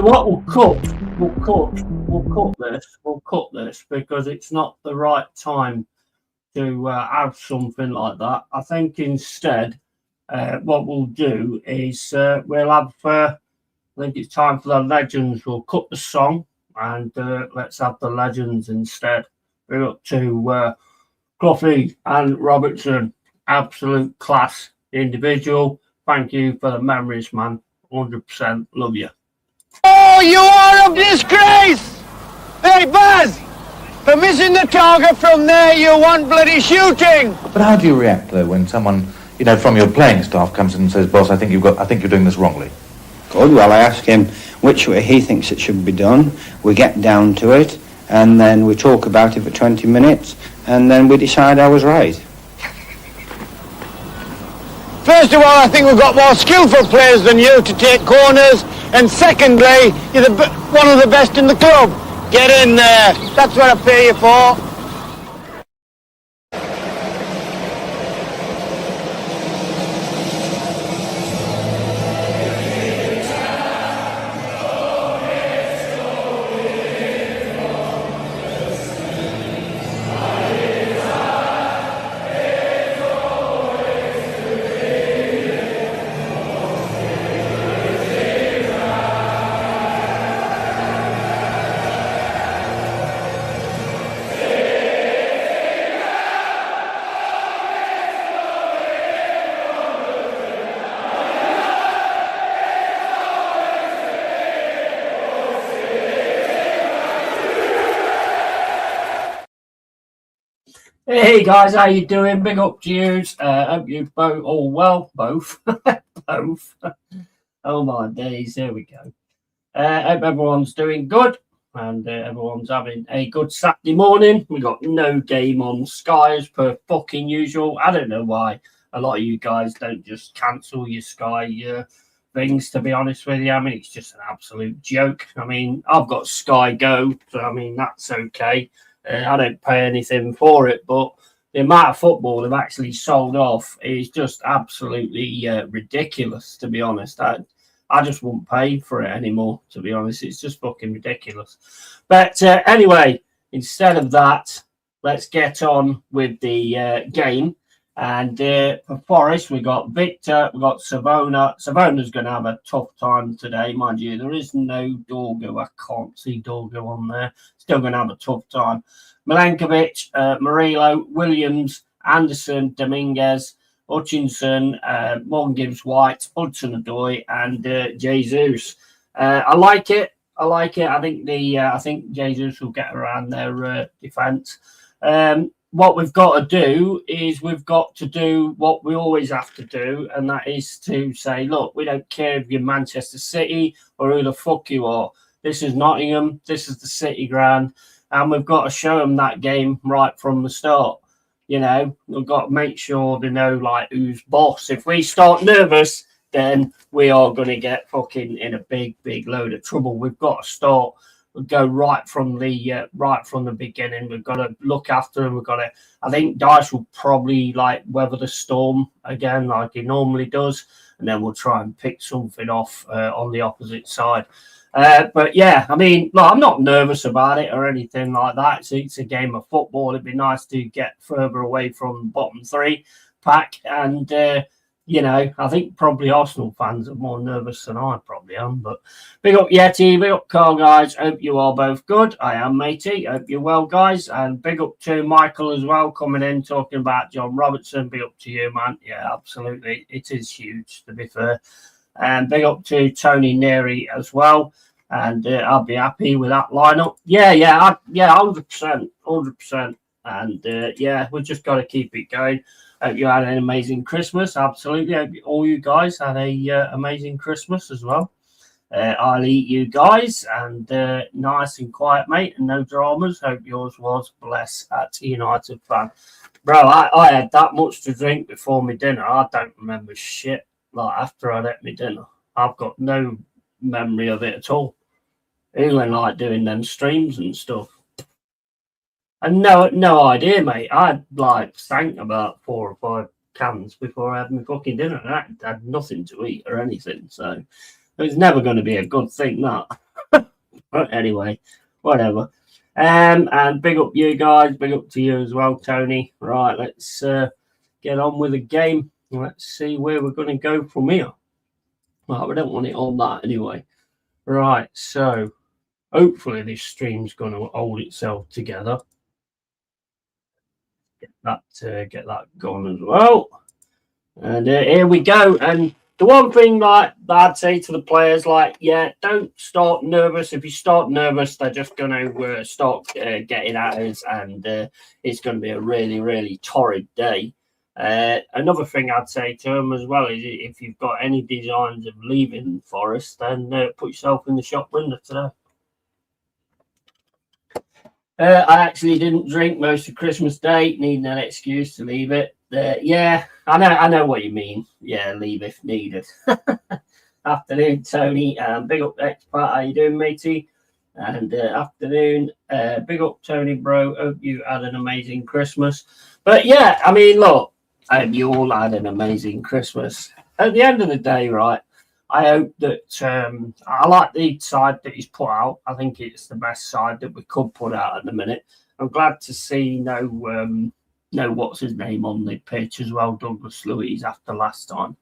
what? We'll cut this because it's not the right time to have something like that. I think instead, what we'll do is we'll have. I think it's time for the legends. We'll cut the song and let's have the legends instead. We're up to Cloughy and Robertson, absolute class individual. Thank you for the memories, man. 100% love you. Oh, you are a disgrace! Hey, Baz! For missing the target from there, you want bloody shooting! But how do you react, though, when someone, from your playing staff comes in and says, boss, I think you're doing this wrongly? Good, well, I ask him which way he thinks it should be done. We get down to it, and then we talk about it for 20 minutes, and then we decide I was right. First of all, I think we've got more skillful players than you to take corners, and secondly, you're one of the best in the club. Get in there. That's what I pay you for. Hey guys, how you doing? Big up to you. Hope you both all well. Both. Both. Oh my days, here we go. Hope everyone's doing good and everyone's having a good Saturday morning. We got no game on Sky as per fucking usual. I don't know why a lot of you guys don't just cancel your Sky things, to be honest with you. I mean, it's just an absolute joke. I mean, I've got Sky Go, so I mean, that's okay. I don't pay anything for it, but the amount of football they've actually sold off is just absolutely ridiculous, to be honest. I just won't pay for it anymore, to be honest. It's just fucking ridiculous. But anyway, instead of that, let's get on with the game. And for Forest, we got Victor, we got Savona. Savona's going to have a tough time today, mind you. There is no Dorgo. I can't see Dorgo on there. Still going to have a tough time. Milenkovic, Murillo, Williams, Anderson, Dominguez, Hutchinson, Morgan Gibbs-White, Hudson-Odoi, and Jesus. I like it. I think I think Jesus will get around their defence. What we've got to do is we've got to do what we always have to do, and that is to say, look, we don't care if you're Manchester City or who the fuck you are. This is Nottingham. This is the City ground, and we've got to show them that game right from the start. We've got to make sure they know, like, who's boss. If we start nervous, then we are going to get fucking in a big, big load of trouble. We've got to start. We'll go right from the beginning. We've got to look after him. I think Dice will probably weather the storm again, like he normally does, and then we'll try and pick something off on the opposite side. But yeah, I mean, I'm not nervous about it or anything like that. It's a game of football. It'd be nice to get further away from the bottom three pack, and I think probably Arsenal fans are more nervous than I probably am. But big up Yeti, big up Carl, guys. Hope you are both good. I am, matey. Hope you're well, guys. And big up to Michael as well, coming in, talking about John Robertson. Big up to you, man. Yeah, absolutely. It is huge, to be fair. And big up to Tony Neary as well. And I'll be happy with that lineup. Yeah, 100%. 100%. And we've just got to keep it going. Hope you had an amazing Christmas. Absolutely. Hope all you guys had a amazing Christmas as well. I'll eat you guys, and nice and quiet, mate, and no dramas. Hope yours was. Bless at United fan. Bro, I had that much to drink before my dinner. I don't remember shit after I'd had my dinner. I've got no memory of it at all. Even doing them streams and stuff. And no idea, mate. I sank about 4 or 5 cans before I had my fucking dinner. And I had nothing to eat or anything. So it's never going to be a good thing, that. But anyway, whatever. And big up you guys, big up to you as well, Tony. Right, let's get on with the game. Let's see where we're going to go from here. Right, we don't want it on that anyway. Right, so hopefully this stream's going to hold itself together. Get that going as well. And here we go. And the one thing that I'd say to the players, like, yeah, don't start nervous. If you start nervous, they're just going to start getting at us, and it's going to be a really, really torrid day. Another thing I'd say to them as well is if you've got any designs of leaving Forest, then put yourself in the shop window today. I actually didn't drink most of Christmas Day, needing an excuse to leave it. Yeah, I know what you mean. Yeah, leave if needed. Afternoon, Tony. Big up, Expat. How you doing, matey? And afternoon, big up, Tony, bro. Hope you had an amazing Christmas. But yeah, I mean, look, I hope you all had an amazing Christmas. At the end of the day, right, I hope that I like the side that he's put out. I think it's the best side that we could put out at the minute. I'm glad to see no what's his name on the pitch as well, Douglas Luiz, after last time.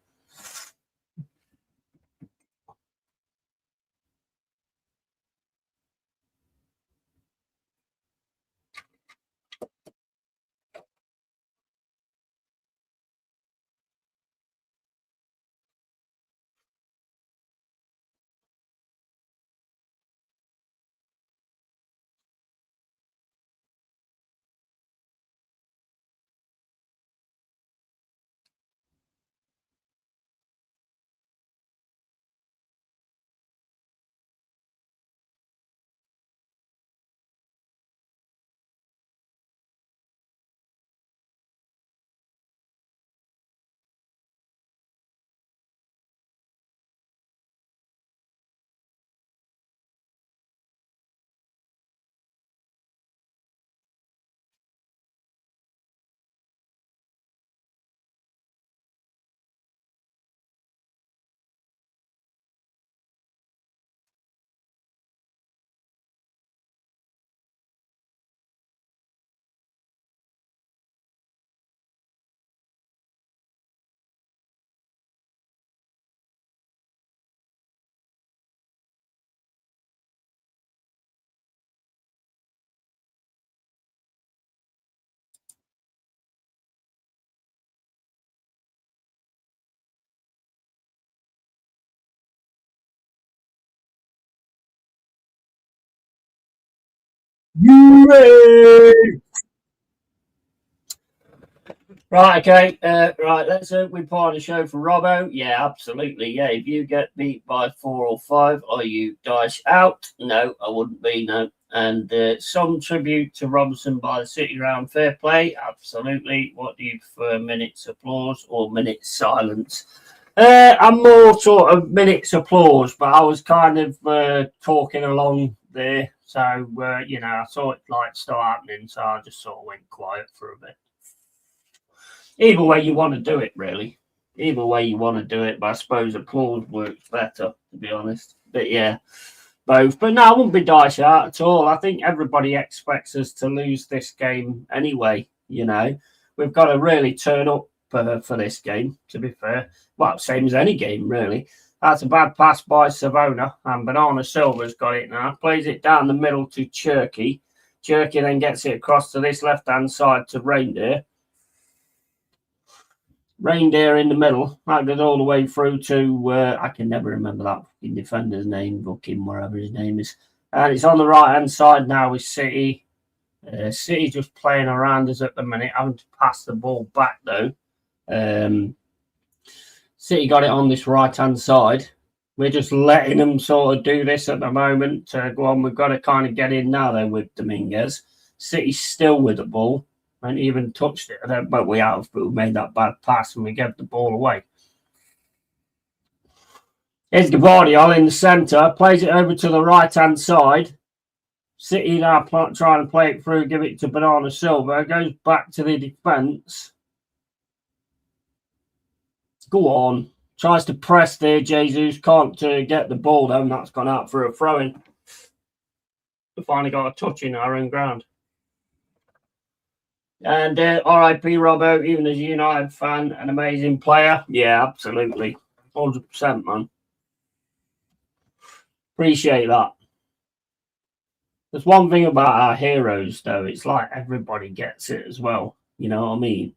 Right, okay. Right, let's hope we put on a show for Robbo. Yeah, absolutely. Yeah, if you get beat by 4 or 5, are you dice out? No, I wouldn't be, no. And some tribute to Robinson by the City Round. Fair play, absolutely. What do you prefer, minutes applause or minutes silence? I'm more sort of minutes applause, but I was kind of talking along there. So, I saw it like start happening, so I just sort of went quiet for a bit. Either way you want to do it, really. Either way you want to do it, but I suppose applause works better, to be honest. But yeah, both. But no, I wouldn't be dice out at all. I think everybody expects us to lose this game anyway. We've got to really turn up for this game, to be fair. Well, same as any game, really. That's a bad pass by Savona, and Banana Silva's got it now. Plays it down the middle to Cherky. Cherky then gets it across to this left-hand side to Reindeer. Reindeer in the middle. That goes all the way through to, I can never remember that fucking defender's name, Booking, wherever his name is. And it's on the right-hand side now with City. City just playing around us at the minute, having to pass the ball back, though. City got it on this right-hand side. We're just letting them sort of do this at the moment. Go on, we've got to kind of get in now, though, with Dominguez. City's still with the ball. And even touched it, but we made that bad pass and we gave the ball away. Here's Gavardiol in the centre, plays it over to the right-hand side. City now trying to play it through, give it to Banana Silva, goes back to the defence. Go on, tries to press there, Jesus, can't get the ball down, that's gone out for a throw-in. We finally got a touch in our own ground. And RIP Robbo, even as a United fan, an amazing player. Yeah, absolutely. 100%, man. Appreciate that. There's one thing about our heroes, though. It's like everybody gets it as well. You know what I mean?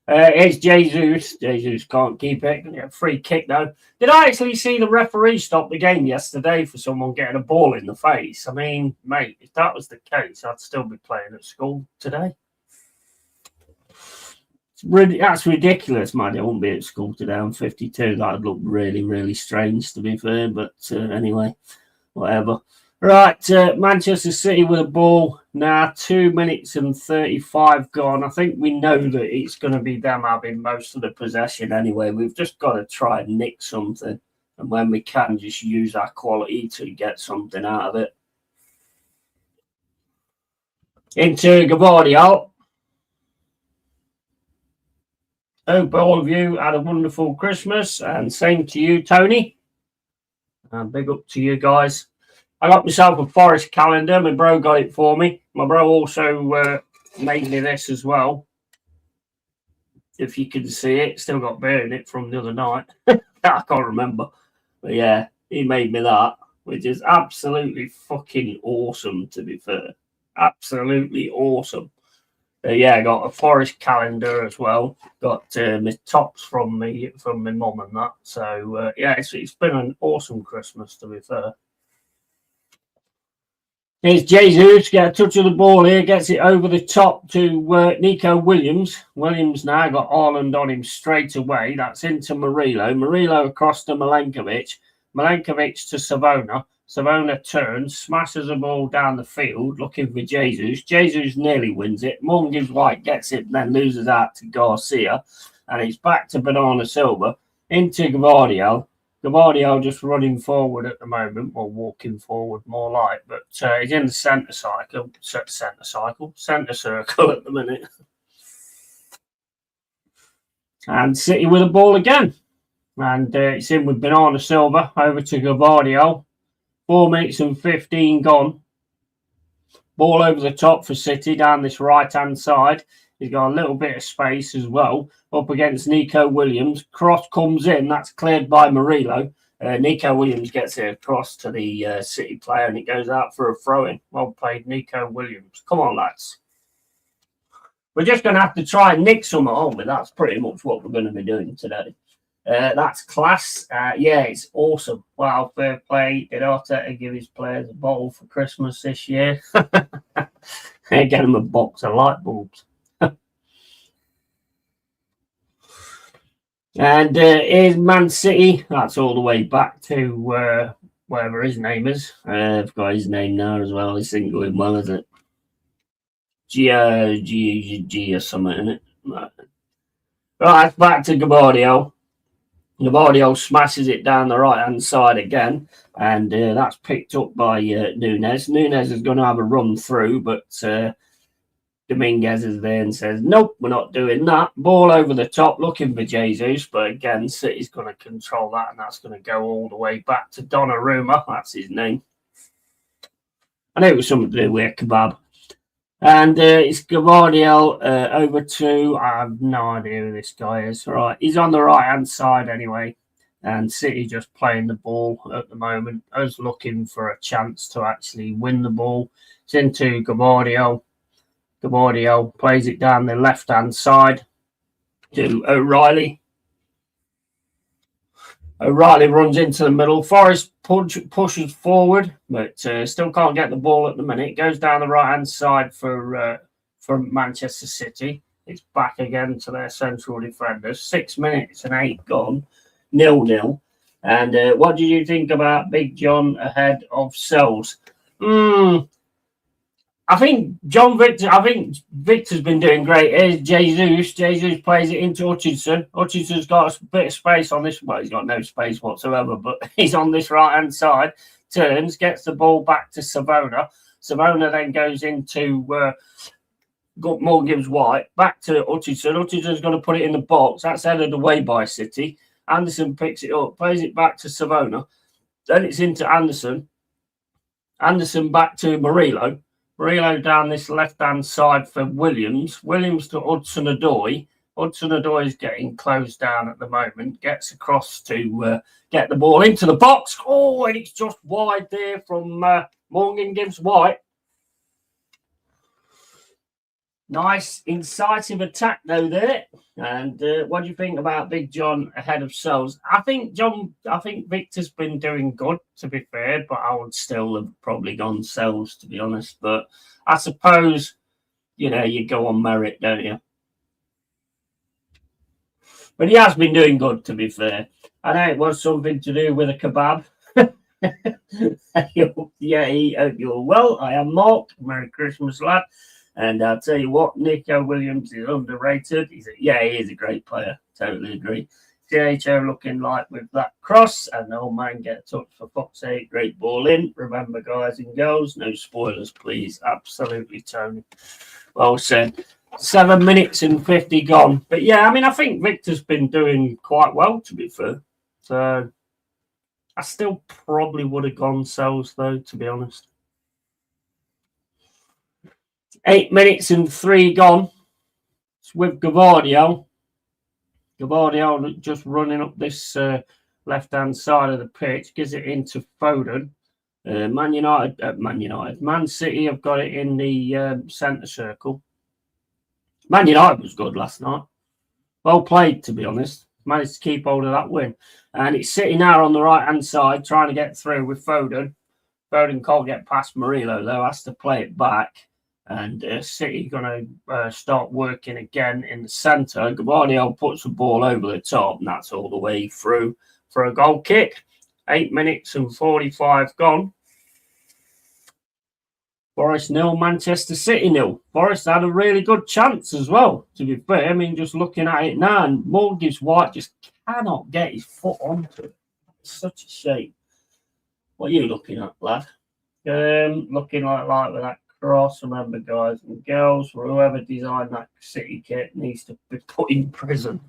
It's Jesus. Jesus can't keep it. Yeah, free kick, though. Did I actually see the referee stop the game yesterday for someone getting a ball in the face? I mean, mate, if that was the case, I'd still be playing at school today. That's ridiculous, man. I wouldn't be at school today. I'm 52. That would look really, really strange, to be fair. But anyway, whatever. Right, Manchester City with a ball now. 2 minutes and 35 gone. I think we know that it's going to be them having most of the possession anyway. We've just got to try and nick something. And when we can, just use our quality to get something out of it. Into Gavardiol. Hope all of you had a wonderful Christmas, and same to you, Tony. And big up to you guys. I got myself a forest calendar. My bro got it for me. My bro also made me this as well. If you can see it, still got bear in it from the other night. I can't remember. But yeah, he made me that, which is absolutely fucking awesome, to be fair. Absolutely awesome. Yeah, I got a forest calendar as well. Got my tops from my mum and that. So yeah, it's been an awesome Christmas, to be fair. Here's Jesus, get a touch of the ball here, gets it over the top to Nico Williams. Williams now got Ireland on him straight away. That's into Murillo. Murillo across to Milenkovic. Milenkovic to Savona. Savona turns, smashes the ball down the field, looking for Jesus. Jesus nearly wins it. Morgan Gibbs White gets it, then loses out to Garcia. And it's back to Banana Silva, into Gavardiol. Gavardiol just running forward at the moment, or walking forward more like, but he's in the centre circle at the minute. And City with the ball again. And it's in with Banana Silva, over to Gavardiol. 4 minutes and 15 gone. Ball over the top for City down this right-hand side. He's got a little bit of space as well. Up against Nico Williams. Cross comes in. That's cleared by Murillo. Nico Williams gets it across to the City player, and it goes out for a throw-in. Well played, Nico Williams. Come on, lads. We're just going to have to try and nick some at home, but that's pretty much what we're going to be doing today. That's class. Yeah, it's awesome. Wow, fair play. Did Arteta give his players a bottle for Christmas this year? Get them a box of light bulbs. And here's Man City. That's all the way back to whatever his name is. I've got his name now as well. This ain't going well, is it? G or something, isn't it? Right, it's back to Gavardiol. Gavardiol smashes it down the right-hand side again, and that's picked up by Nunes. Nunes is going to have a run through, but Dominguez is there and says, nope, we're not doing that. Ball over the top, looking for Jesus, but again, City's going to control that, and that's going to go all the way back to Donnarumma. That's his name. I knew it was something to do with kebab. And it's Gavardiol over to, I have no idea who this guy is. Right, he's on the right-hand side anyway. And City just playing the ball at the moment. Us looking for a chance to actually win the ball. It's into Gavardiol. Gavardiol plays it down the left-hand side to O'Reilly. O'Reilly runs into the middle. Forrest pushes forward, but still can't get the ball at the minute. Goes down the right-hand side for Manchester City. It's back again to their central defenders. 6 minutes and 8 gone. 0-0. And what did you think about Big John ahead of Sells? I think Victor's been doing great. Here's Jesus. Jesus plays it into Hutchinson. Hutchinson's got a bit of space on this. Well, he's got no space whatsoever, but he's on this right-hand side. Turns, gets the ball back to Savona. Savona then goes into Morgan Gibbs White. Back to Hutchinson. Hutchinson's going to put it in the box. That's headed away by City. Anderson picks it up, plays it back to Savona. Then it's into Anderson. Anderson back to Murillo. Murillo down this left-hand side for Williams. Williams to Hudson-Odoi. Hudson-Odoi is getting closed down at the moment. Gets across to get the ball into the box. Oh, and it's just wide there from Morgan Gibbs White. Nice incisive attack though there. And what do you think about Big John ahead of Sells? I think Victor's been doing good, to be fair, but I would still have probably gone Sells, to be honest. But I suppose, you go on merit, don't you? But he has been doing good, to be fair. I know it was something to do with a kebab. Yeah, you're well. I am Mark. Merry Christmas, lad. And I'll tell you what, Nico Williams is underrated. He is a great player. Totally agree. JHO looking like with that cross, and the old man get a touch for fuck's sake. Great ball in. Remember, guys and girls, no spoilers, please. Absolutely, Tony. Well said. 7 minutes and 50 gone. But yeah, I mean, I think Victor's been doing quite well, to be fair. So I still probably would have gone Sells, though, to be honest. 8 minutes and 3 gone. It's with Gavardio. Gavardio just running up this left-hand side of the pitch. Gives it into Foden. Man City have got it in the centre circle. Man United was good last night. Well played, to be honest. Managed to keep hold of that win. And it's City now on the right-hand side trying to get through with Foden. Foden can't get past Murillo, though. Has to play it back. And City going to start working again in the centre. Gavardio puts the ball over the top, and that's all the way through for a goal kick. 8 minutes and 45 gone. Forest 0, Manchester City 0. Forest had a really good chance as well, to be fair. I mean, just looking at it now, and Morgan Gibbs White just cannot get his foot onto it. It's such a shame. What are you looking at, lad? Looking like with that cross. Remember, guys and girls, whoever designed that City kit needs to be put in prison.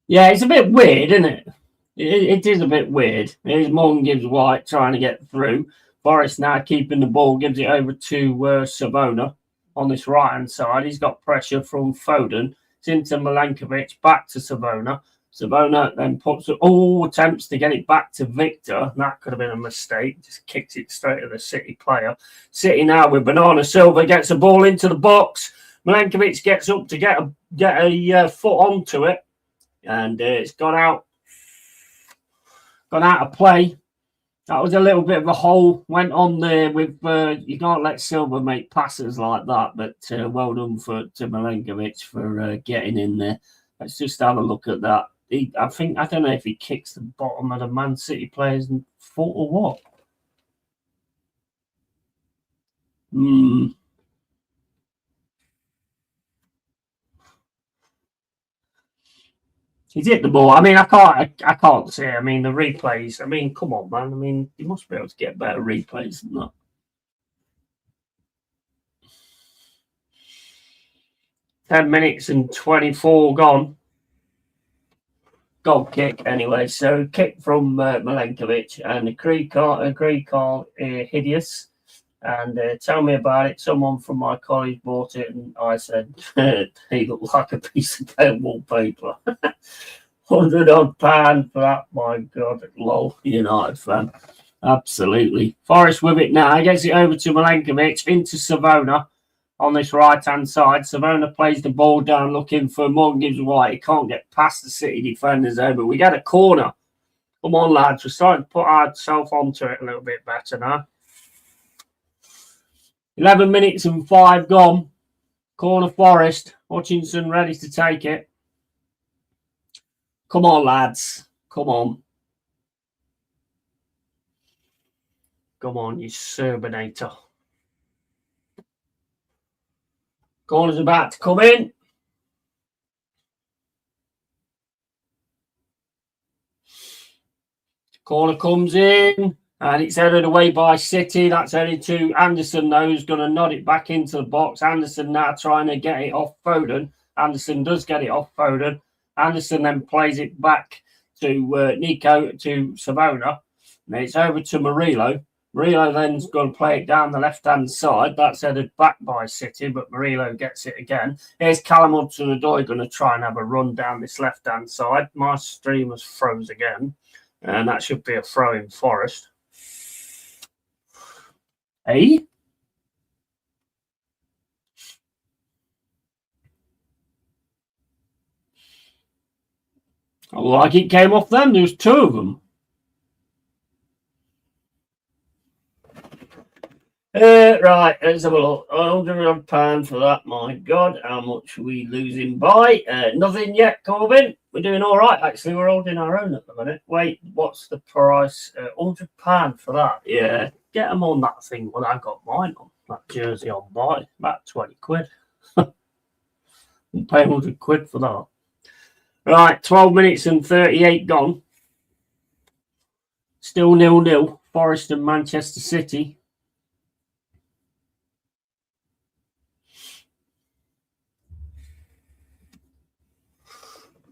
Yeah, it's a bit weird, isn't it? It is a bit weird. Here's Morgan Gibbs White trying to get through. Forrest now keeping the ball, gives it over to Savona on this right-hand side. He's got pressure from Foden. It's into Milenkovic, back to Savona. Savona then attempts to get it back to Victor. That could have been a mistake. Just kicks it straight to the City player. City now with Bernardo Silva gets the ball into the box. Milenkovic gets up to get a foot onto it. And it's gone out of play. That was a little bit of a hole. Went on there with you can't let Silva make passes like that, but well done to Milenkovic for getting in there. Let's just have a look at that. I don't know if he kicks the bottom of the Man City player's foot or what. He's hit the ball. I mean, I can't say. I mean, the replays. I mean, come on, man. I mean, you must be able to get better replays than that. $10 minutes and 24 gone. Goal kick anyway. So kick from Milenkovic and agree call hideous. And tell me about it. Someone from my college bought it, and I said he looked like a piece of pale wallpaper. £100 for that. My God, lol, United fan. Absolutely. Forest with it now. He gets it over to Milenkovic into Savona on this right-hand side. Savona plays the ball down, looking for Morgan Gibbs White. He can't get past the City defenders over. We get a corner. Come on, lads. We're starting to put ourselves onto it a little bit better now. 11 minutes and 5 gone. Corner Forest. Hutchinson ready to take it. Come on, lads. Come on. Come on, you Serbinator. Corner's about to come in. Corner comes in. And it's headed away by City. That's headed to Anderson, though, who's going to nod it back into the box. Anderson now trying to get it off Foden. Anderson does get it off Foden. Anderson then plays it back to Nico to Savona. And it's over to Murillo. Murillo then's going to play it down the left-hand side. That's headed back by City, but Murillo gets it again. Here's Callum Hudson-Odoi going to try and have a run down this left-hand side. My stream has froze again, and that should be a throw in Forest. Hey? Like it came off them. There's two of them. Right, let's have a look. £100 for that. My God, how much are we losing by? Nothing yet, Corbin. We're doing all right, actually. We're holding our own at the minute. Wait, what's the price? £100 for that. Yeah, get them on that thing. Well, I got mine on that jersey on buy. About 20 quid. We'll pay 100 quid for that. Right, 12 minutes and 38 gone. Still 0-0. Forest and Manchester City.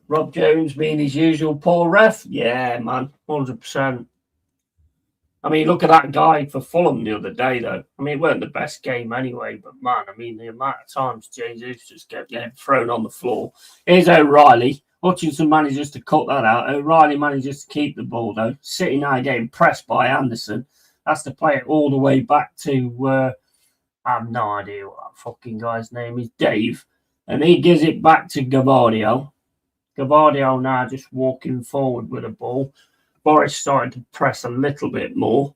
Rob Jones being his usual poor ref. Yeah, man, 100%. I mean, look at that guy for Fulham the other day, though. I mean, it weren't the best game anyway, but man, I mean, the amount of times Jesus just kept getting thrown on the floor. Here's O'Reilly. Hutchinson manages to cut that out. O'Reilly manages to keep the ball, though. City now getting pressed by Anderson. Has to play it all the way back to, I have no idea what that fucking guy's name is, Dave. And he gives it back to Gavardio. Gavardio now just walking forward with the ball. Boris starting to press a little bit more.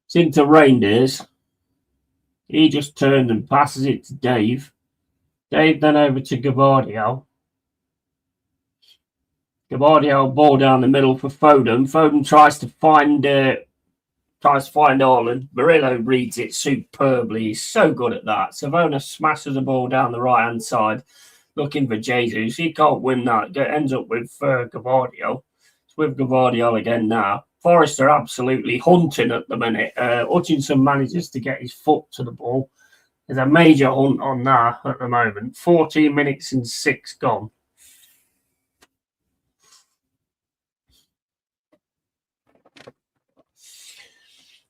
It's into Reindeers. He just turned and passes it to Dave. Dave then over to Gavardio. Gavardio ball down the middle for Foden. Foden tries to find Haaland. Murillo reads it superbly. He's so good at that. Savona smashes the ball down the right-hand side, looking for Jesus. He can't win that. It ends up with Gavardio. It's with Gavardio again now. Forest are absolutely hunting at the minute. Hutchinson manages to get his foot to the ball. There's a major hunt on that at the moment. 14 minutes and 6 gone.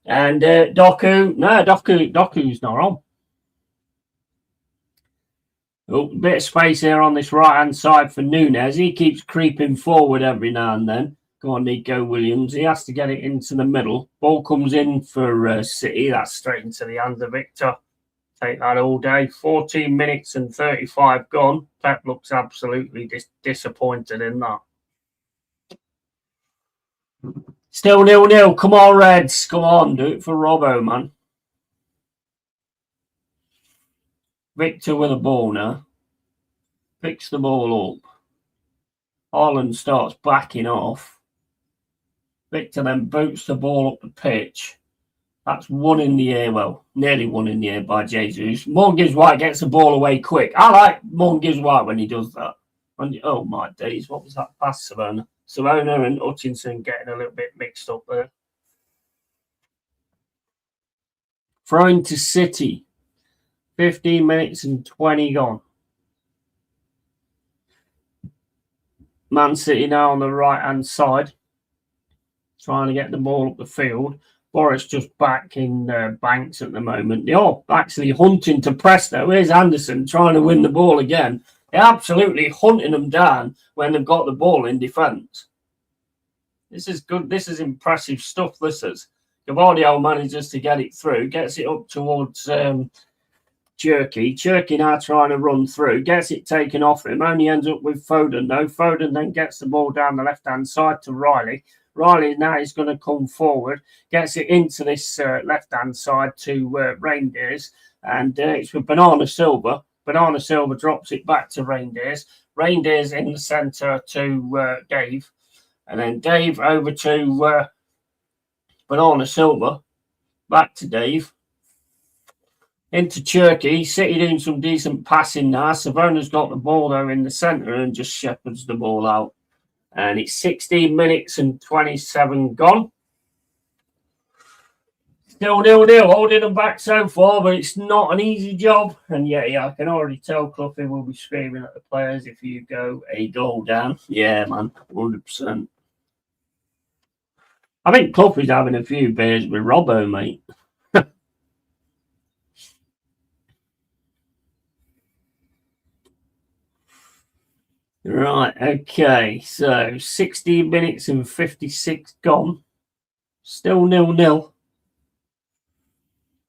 And Doku's not on. Oh, a bit of space here on this right-hand side for Nunes. He keeps creeping forward every now and then. Go on, Nico Williams. He has to get it into the middle. Ball comes in for City. That's straight into the hands of Victor. Take that all day. 14 minutes and 35 gone. Pep looks absolutely disappointed in that. Still 0-0. Come on, Reds. Come on, do it for Robbo, man. Victor with a ball now. Picks the ball up. Haaland starts backing off. Victor then boots the ball up the pitch. That's one in the air. Well, nearly one in the air by Jesus. Morgan Gibbs White gets the ball away quick. I like Morgan Gibbs White when he does that. Oh, my days. What was that pass, Savona? Savona and Hutchinson getting a little bit mixed up there. Throwing to City. 15 minutes and 20 gone. Man City now on the right-hand side. Trying to get the ball up the field. Boris just back in Banks at the moment. They're actually hunting to press, though. Here's Anderson trying to win the ball again. They're absolutely hunting them down when they've got the ball in defence. This is good. This is impressive stuff, this is. Gavardio manages to get it through. Gets it up towards Cherky. Cherky now trying to run through. Gets it taken off him. Only ends up with Foden, though. Foden then gets the ball down the left-hand side to Riley. Riley now is going to come forward, gets it into this left-hand side to Reindeers, and it's with Banana Silva. Banana Silva drops it back to Reindeers. Reindeers in the centre to Dave, and then Dave over to Banana Silva, back to Dave, into Cherky. City doing some decent passing now. Savona's got the ball, though, in the centre and just shepherds the ball out. And it's 16 minutes and 27 gone. Still 0-0, holding them back so far, but it's not an easy job. And yeah, I can already tell Cloughie will be screaming at the players if you go a goal down. Yeah, man, 100%. I think Cloughie's having a few beers with Robbo, mate. Right, okay, so 16 minutes and 56 gone. Still 0-0.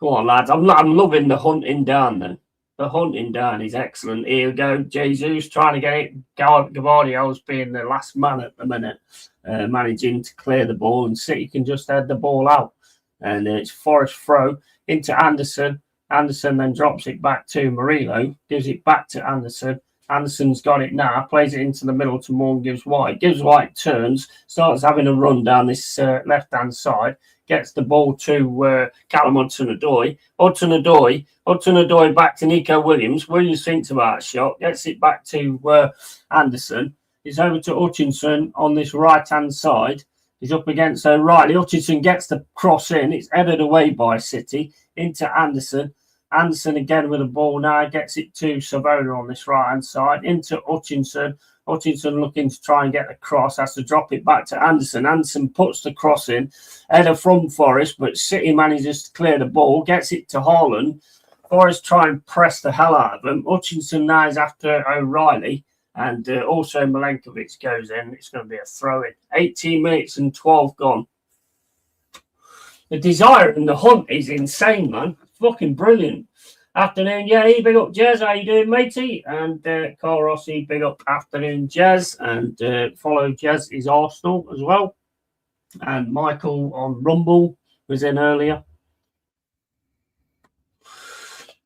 Go on, lads. I'm loving the hunting down, though. The hunting down is excellent. Here we go. Jesus trying to get it. Gavardio's being the last man at the minute, managing to clear the ball, and City can just head the ball out. And it's Forrest throw into Anderson. Anderson then drops it back to Murillo, gives it back to Anderson. Anderson's got it now, plays it into the middle to Morgan, gives White. Gives White, turns, starts having a run down this left-hand side, gets the ball to Callum Hudson-Odoi. Hudson-Odoi back to Nico Williams. Williams thinks about a shot, gets it back to Anderson. It's over to Hutchinson on this right-hand side. He's up against O'Reilly. Hutchinson gets the cross in. It's headed away by City into Anderson. Anderson again with the ball now, gets it to Savona on this right-hand side, into Hutchinson. Hutchinson looking to try and get the cross, has to drop it back to Anderson. Anderson puts the cross in, header from Forrest, but City manages to clear the ball, gets it to Haaland. Forrest try and press the hell out of them. Hutchinson now is after O'Reilly, and also Milenkovic goes in. It's going to be a throw-in. 18 minutes and 12 gone. The desire and the hunt is insane, man. Fucking brilliant. Afternoon, yeah, big up Jez. How you doing, matey? And Carl Rossi, big up afternoon, Jez. And follow Jez is Arsenal as well. And Michael on Rumble was in earlier.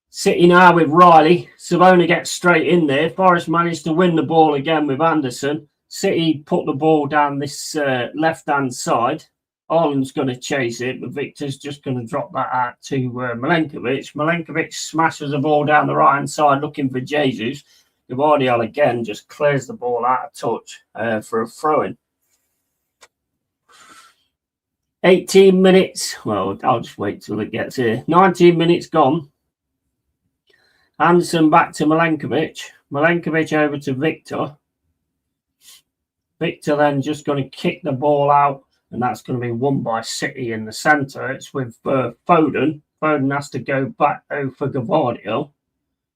City now with Riley. Savona gets straight in there. Forrest managed to win the ball again with Anderson. City put the ball down this left-hand side. Haaland's going to chase it, but Victor's just going to drop that out to Milenkovic. Milenkovic smashes the ball down the right-hand side looking for Jesus. Gvardiol again just clears the ball out of touch for a throw-in. 18 minutes. Well, I'll just wait till it gets here. 19 minutes gone. Anderson back to Milenkovic. Milenkovic over to Victor. Victor then just going to kick the ball out. And that's going to be won by City in the centre. It's with Foden. Foden has to go back over for Gvardiol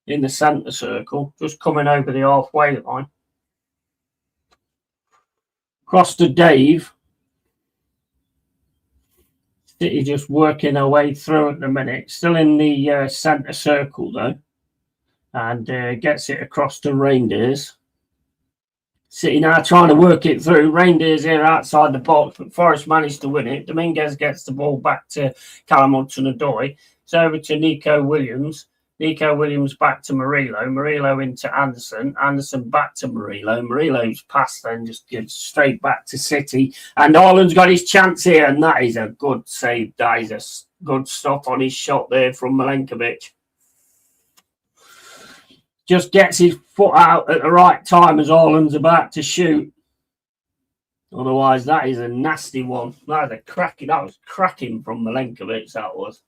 in the centre circle, just coming over the halfway line. Cross to Dave. City just working their way through at the minute. Still in the centre circle, though. And gets it across to Reindeers. City now trying to work it through. Reindeers here outside the box, but Forrest managed to win it. Dominguez gets the ball back to Callum Hudson-Odoi. It's over to Nico Williams. Nico Williams back to Murillo. Murillo into Anderson. Anderson back to Murillo. Murillo's pass then just gives straight back to City. And Haaland's got his chance here, and that is a good save. That is a good stop on his shot there from Milenkovic. Just gets his foot out at the right time as Haaland's about to shoot. Otherwise, that is a nasty one. That was cracking from Milenkovic, that was.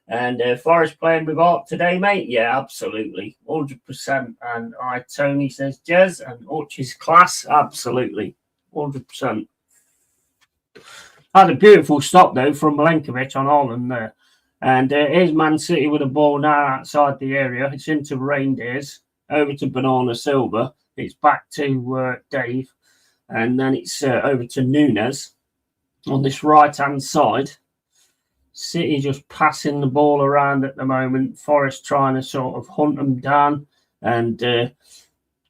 And Forrest playing with art today, mate? Yeah, absolutely. 100%. And Tony says, Jez, and Orch's class? Absolutely. 100%. Had a beautiful stop, though, from Milenkovic on Haaland there. And here's Man City with the ball now outside the area. It's into Reindeers, over to Bernardo Silva. It's back to Dave. And then it's over to Nunes on this right-hand side. City just passing the ball around at the moment. Forrest trying to sort of hunt them down. And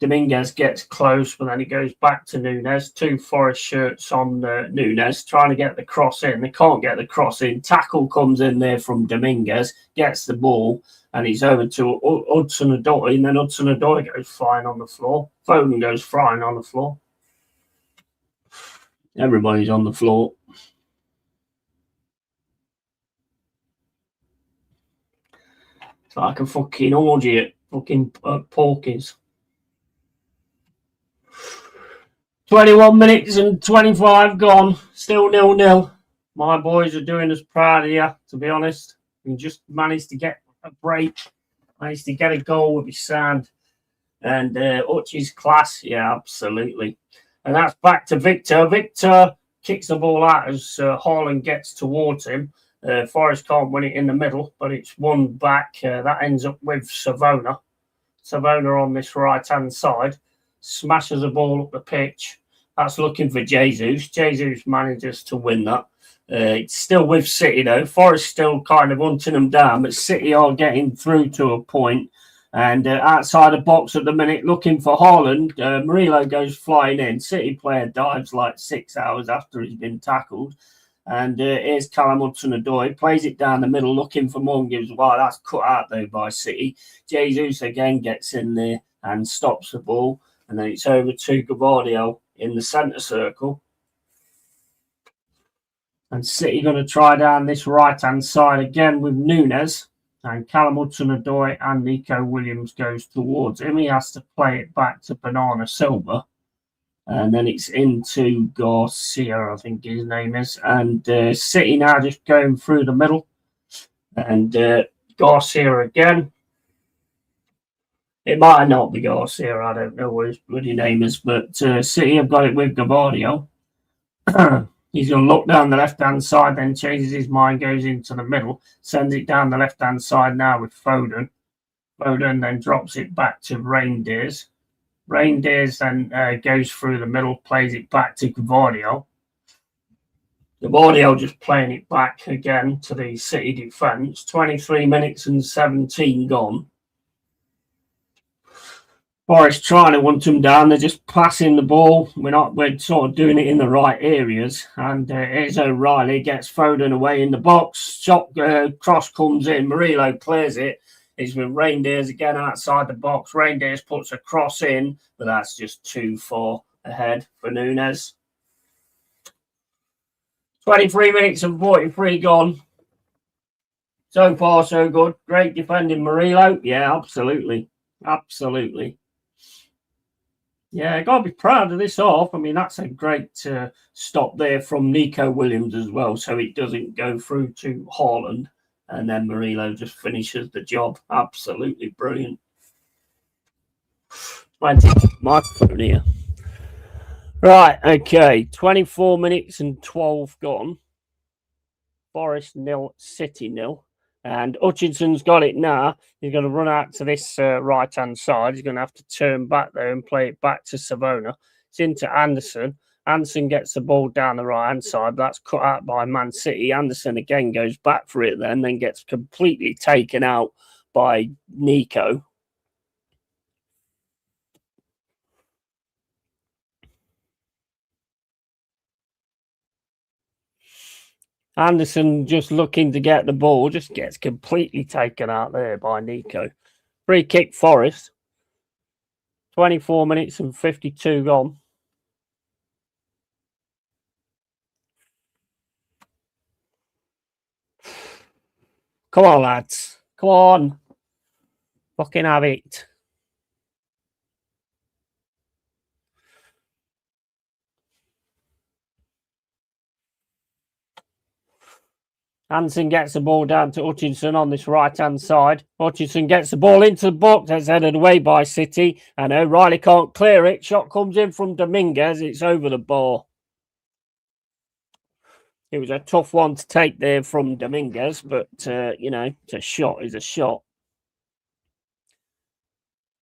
Dominguez gets close, but then it goes back to Nunes. Two Forest shirts on Nunes, trying to get the cross in. They can't get the cross in. Tackle comes in there from Dominguez, gets the ball, and he's over to Hudson-Odoi, and then Hudson-Odoi goes flying on the floor. Foden goes flying on the floor. Everybody's on the floor. It's like a fucking orgy at fucking Porky's. 21 minutes and 25 gone. Still 0-0. My boys are doing us proud of you, to be honest. We just managed to get a break, managed to get a goal with his sand. And Hutch's class, yeah, absolutely. And that's back to Victor. Victor kicks the ball out as Haaland gets towards him. Forrest can't win it in the middle, but it's won back. That ends up with Savona. Savona on this right-hand side smashes the ball up the pitch. That's looking for Jesus. Jesus manages to win that. It's still with City, though. Forest still kind of hunting them down, but City are getting through to a point. And outside the box at the minute, looking for Haaland, Murillo goes flying in. City player dives like 6 hours after he's been tackled. And here's Callum Hudson-Odoi, plays it down the middle, looking for more and gives wide. That's cut out, though, by City. Jesus again gets in there and stops the ball. And then it's over to Gavardio in the centre circle. And City going to try down this right-hand side again with Nunes. And Callum Hudson-Odoi and Nico Williams goes towards him. He has to play it back to Banana Silva. And then it's into Garcia, I think his name is. And City now just going through the middle. And Garcia again. It might not be Garcia. I don't know what his bloody name is. But City have got it with Gavardio. He's going to look down the left-hand side, then changes his mind, goes into the middle, sends it down the left-hand side now with Foden. Foden then drops it back to Reindeers. Reindeers then goes through the middle, plays it back to Gavardio. Gavardio just playing it back again to the City defence. 23 minutes and 17 gone. Forest trying to hunt them down. They're just passing the ball. We're sort of doing it in the right areas. And here's O'Reilly, gets Foden away in the box. Shot cross comes in. Murillo clears it. It's with Reindeers again outside the box. Reindeers puts a cross in, but that's just too far ahead for Nunes. 23 minutes and 43 gone. So far, so good. Great defending, Murillo. Yeah, absolutely. Absolutely. Yeah, got to be proud of this off. I mean, that's a great stop there from Nico Williams as well, so it doesn't go through to Haaland. And then Murillo just finishes the job. Absolutely brilliant. 20 microphone here. Right, okay. 24 minutes and 12 gone. Forest 0, City 0. And Hutchinson's got it now. He's going to run out to this right-hand side. He's going to have to turn back there and play it back to Savona. It's into Anderson. Anderson gets the ball down the right-hand side. That's cut out by Man City. Anderson again goes back for it then gets completely taken out by Nico. Anderson just looking to get the ball, just gets completely taken out there by Nico. Free kick Forest. 24 minutes and 52 gone. Come on, lads. Come on. Fucking have it. Hansen gets the ball down to Hutchinson on this right-hand side. Hutchinson gets the ball into the box. It's headed away by City. And O'Reilly can't clear it. Shot comes in from Dominguez. It's over the bar. It was a tough one to take there from Dominguez. But, it's a shot is a shot.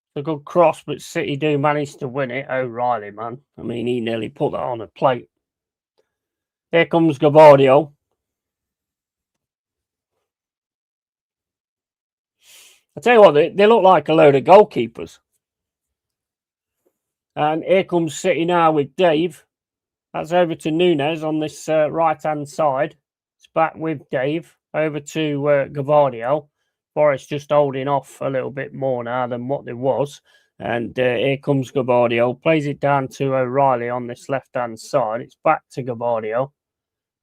It's a good cross, but City do manage to win it. O'Reilly, man. I mean, he nearly put that on a plate. Here comes Gavardio. I tell you what, they look like a load of goalkeepers. And here comes City now with Dave. That's over to Nunes on this right-hand side. It's back with Dave. Over to Gavardio. Forest just holding off a little bit more now than what there was. And here comes Gavardio. Plays it down to O'Reilly on this left-hand side. It's back to Gavardio.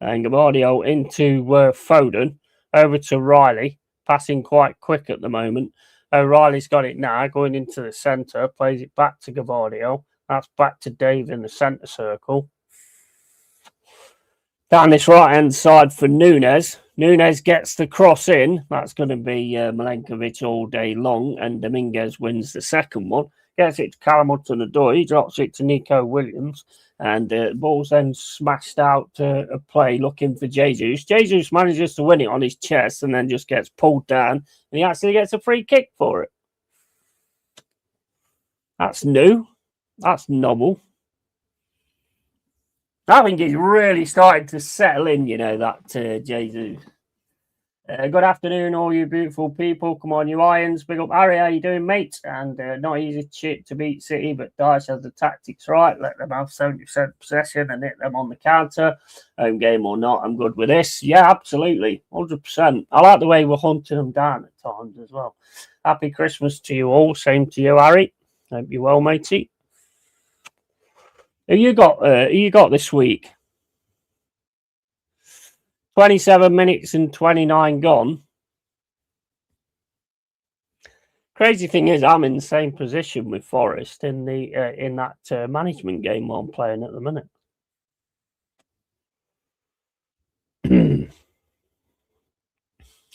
And Gavardio into Foden. Over to Riley. Passing quite quick at the moment. O'Reilly's got it now, going into the centre, plays it back to Gavardio. That's back to Dave in the centre circle. Down this right-hand side for Nunes. Nunes gets the cross in. That's going to be Milenkovic all day long, and Dominguez wins the second one. Gets it to Callum Hudson-Odoi. He drops it to Nico Williams, and the ball's then smashed out a play looking for Jesus. Jesus manages to win it on his chest and then just gets pulled down, and he actually gets a free kick for it. That's new. That's novel. I think he's really started to settle in, you know, that Jesus. Good afternoon, all you beautiful people. Come on, you Irons. Big up, Harry. How you doing, mate? And not easy shit to beat City, but Dyche has the tactics right. Let them have 70% possession and hit them on the counter. Home game or not, I'm good with this. Yeah, absolutely. 100%. I like the way we're hunting them down at times as well. Happy Christmas to you all. Same to you, Harry. Hope you're well, matey. Who you got this week? 27 minutes and 29 gone. Crazy thing is, I'm in the same position with Forest in that management game I'm playing at the minute.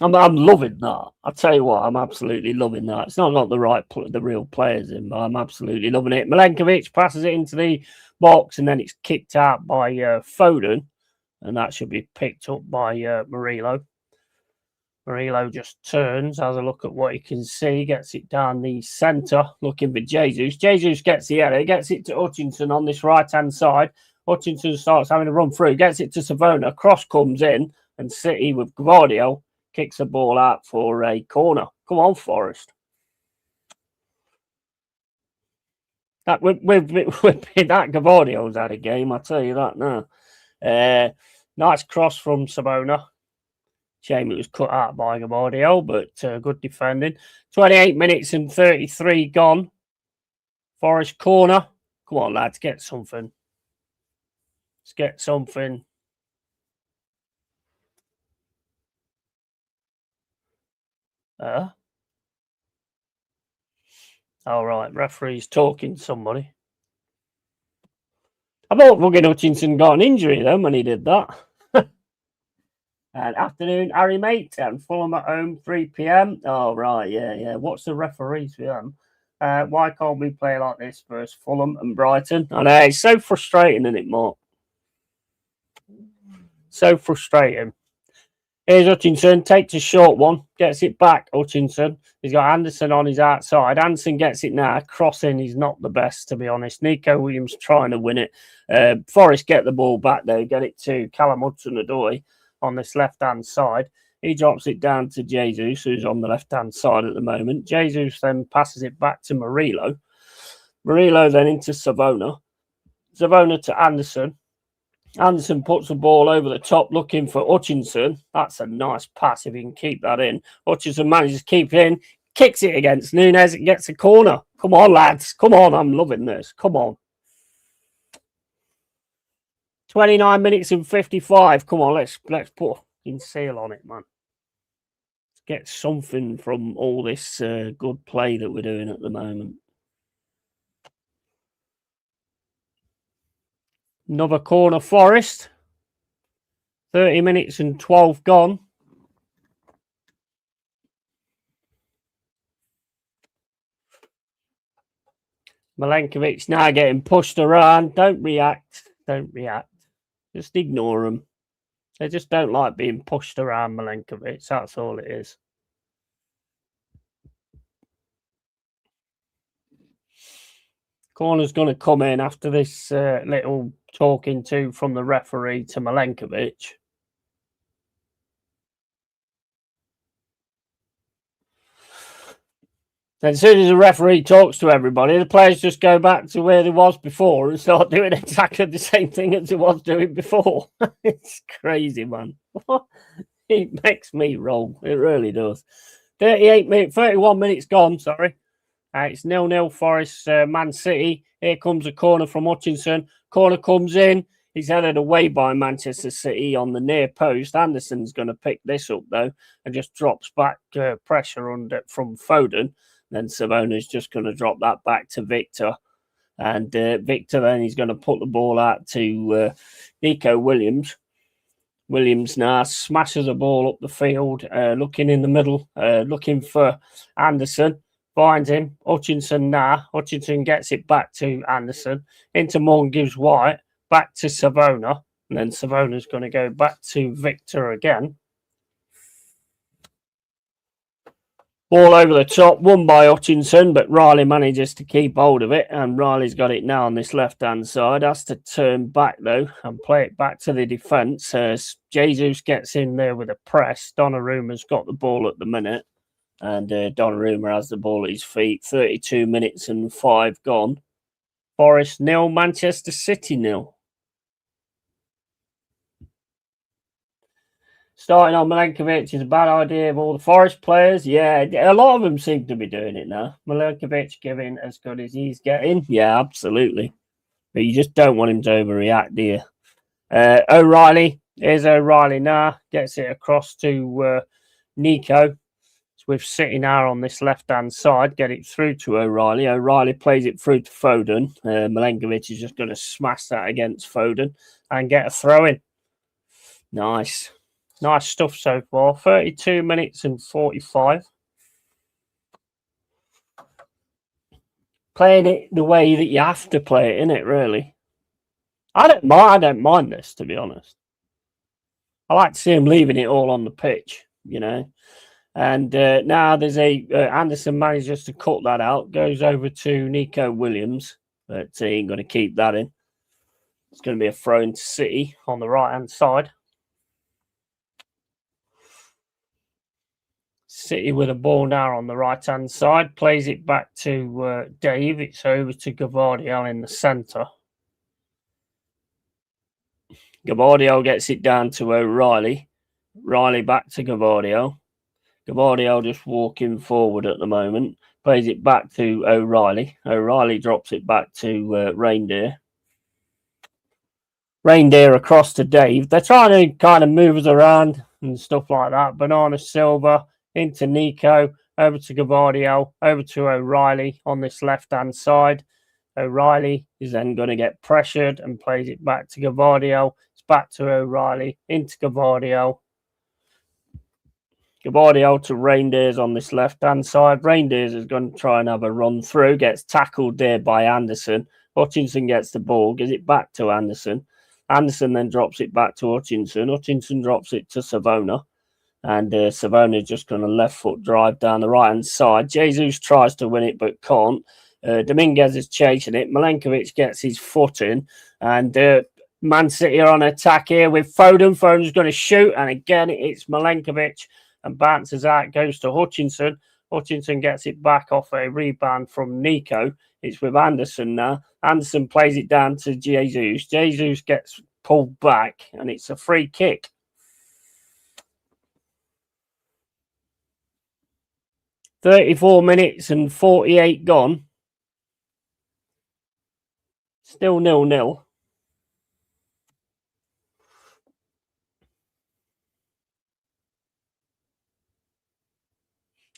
I'm loving that. I tell you what, I'm absolutely loving that. It's not the real players in, but I'm absolutely loving it. Milenkovic passes it into the box, and then it's kicked out by Foden, and that should be picked up by Murillo. Murillo just turns, has a look at what he can see, gets it down the centre, looking for Jesus. Jesus gets the error, gets it to Hutchinson on this right-hand side. Hutchinson starts having a run through, gets it to Savona. Cross comes in, and City with Gvardiol kicks the ball out for a corner. Come on, Forest. That that Gvardiol's had a game, I'll tell you that now. Nice cross from Savona. Shame it was cut out by Gvardiol, but good defending. 28 minutes and 33 gone. Forest corner. Come on, lads, get something. Let's get something. All right, referee's talking to somebody. I thought fucking Hutchinson got an injury then when he did that. And afternoon, Harry, mate, and Fulham at home, 3 p.m. Oh, right, yeah. What's the referees for them? Why can't we play like this versus Fulham and Brighton? I know, it's so frustrating, isn't it, Mark? So frustrating. Here's Hutchinson, takes a short one, gets it back, Hutchinson. He's got Anderson on his outside. Anderson gets it now. Crossing is not the best, to be honest. Nico Williams trying to win it. Forest get the ball back, though. Get it to Callum Hudson-Odoi on this left-hand side. He drops it down to Jesus, who's on the left-hand side at the moment. Jesus then passes it back to Murillo. Murillo then into Savona. Savona to Anderson. Anderson puts the ball over the top looking for Hutchinson. That's a nice pass if he can keep that in. Hutchinson manages to keep it in. Kicks it against Nunes. It gets a corner. Come on, lads. Come on. I'm loving this. Come on. 29 minutes and 55. Come on, let's put a fucking seal on it, man. Let's get something from all this good play that we're doing at the moment. Another corner, Forest. 30 minutes and 12 gone. Milenkovic now getting pushed around. Don't react. Just ignore them. They just don't like being pushed around, Milenkovic. That's all it is. Corner's going to come in after this little talking to from the referee to Milenkovic. As soon as the referee talks to everybody, the players just go back to where they was before and start doing exactly the same thing as they was doing before. It's crazy, man. It makes me roll. It really does. 31 minutes gone, sorry. It's 0-0 Forest, Man City. Here comes a corner from Hutchinson. Corner comes in. He's headed away by Manchester City on the near post. Anderson's going to pick this up, though, and just drops back pressure from Foden. Then Savona's just going to drop that back to Victor. And Victor then he's going to put the ball out to Nico Williams. Williams now smashes the ball up the field, looking in the middle, looking for Anderson. Finds him. Hutchinson now. Hutchinson gets it back to Anderson. Into Morgan gives White. Back to Savona. And then Savona's going to go back to Victor again. Ball over the top, won by Hutchinson, but Riley manages to keep hold of it, and Riley's got it now on this left-hand side. Has to turn back, though, and play it back to the defence. Jesus gets in there with a press. Donnarumma's got the ball at the minute, and Donnarumma has the ball at his feet. 32 minutes and 5 gone. Forest 0, Manchester City 0. Starting on Milenkovic is a bad idea of all the Forest players. Yeah, a lot of them seem to be doing it now. Milenkovic giving as good as he's getting. Yeah, absolutely. But you just don't want him to overreact, do you? O'Reilly. Here's O'Reilly now. Gets it across to Nico. It's with City now on this left-hand side. Get it through to O'Reilly. O'Reilly plays it through to Foden. Milenkovic is just going to smash that against Foden and get a throw-in. Nice. Nice stuff so far. 32 minutes and 45. Playing it the way that you have to play it, innit, really? I don't mind this, to be honest. I like to see him leaving it all on the pitch, you know. And now there's Anderson manages to cut that out. Goes over to Nico Williams. But he ain't going to keep that in. It's going to be a throw into City on the right-hand side. City with a ball now on the right-hand side. Plays it back to Dave. It's over to Gavardiel in the centre. Gavardiel gets it down to O'Reilly. Riley back to Gavardiel. Gavardiel just walking forward at the moment. Plays it back to O'Reilly. O'Reilly drops it back to Reindeer. Reindeer across to Dave. They're trying to kind of move us around and stuff like that. Banana Silva into Nico, over to Gavardiel, over to O'Reilly on this left-hand side. O'Reilly is then going to get pressured and plays it back to Gavardiel. It's back to O'Reilly, into Gavardiel. Gavardiel to Reindeers on this left-hand side. Reindeers is going to try and have a run through. Gets tackled there by Anderson. Hutchinson gets the ball, gives it back to Anderson. Anderson then drops it back to Hutchinson. Hutchinson drops it to Savona. And Savona is just going to left foot drive down the right-hand side. Jesus tries to win it but can't. Dominguez is chasing it. Milenkovic gets his foot in. And Man City are on attack here with Foden. Foden's going to shoot. And again, it's Milenkovic. And bounces out, goes to Hutchinson. Hutchinson gets it back off a rebound from Nico. It's with Anderson now. Anderson plays it down to Jesus. Jesus gets pulled back. And it's a free kick. 34 minutes and 48 gone. Still 0-0.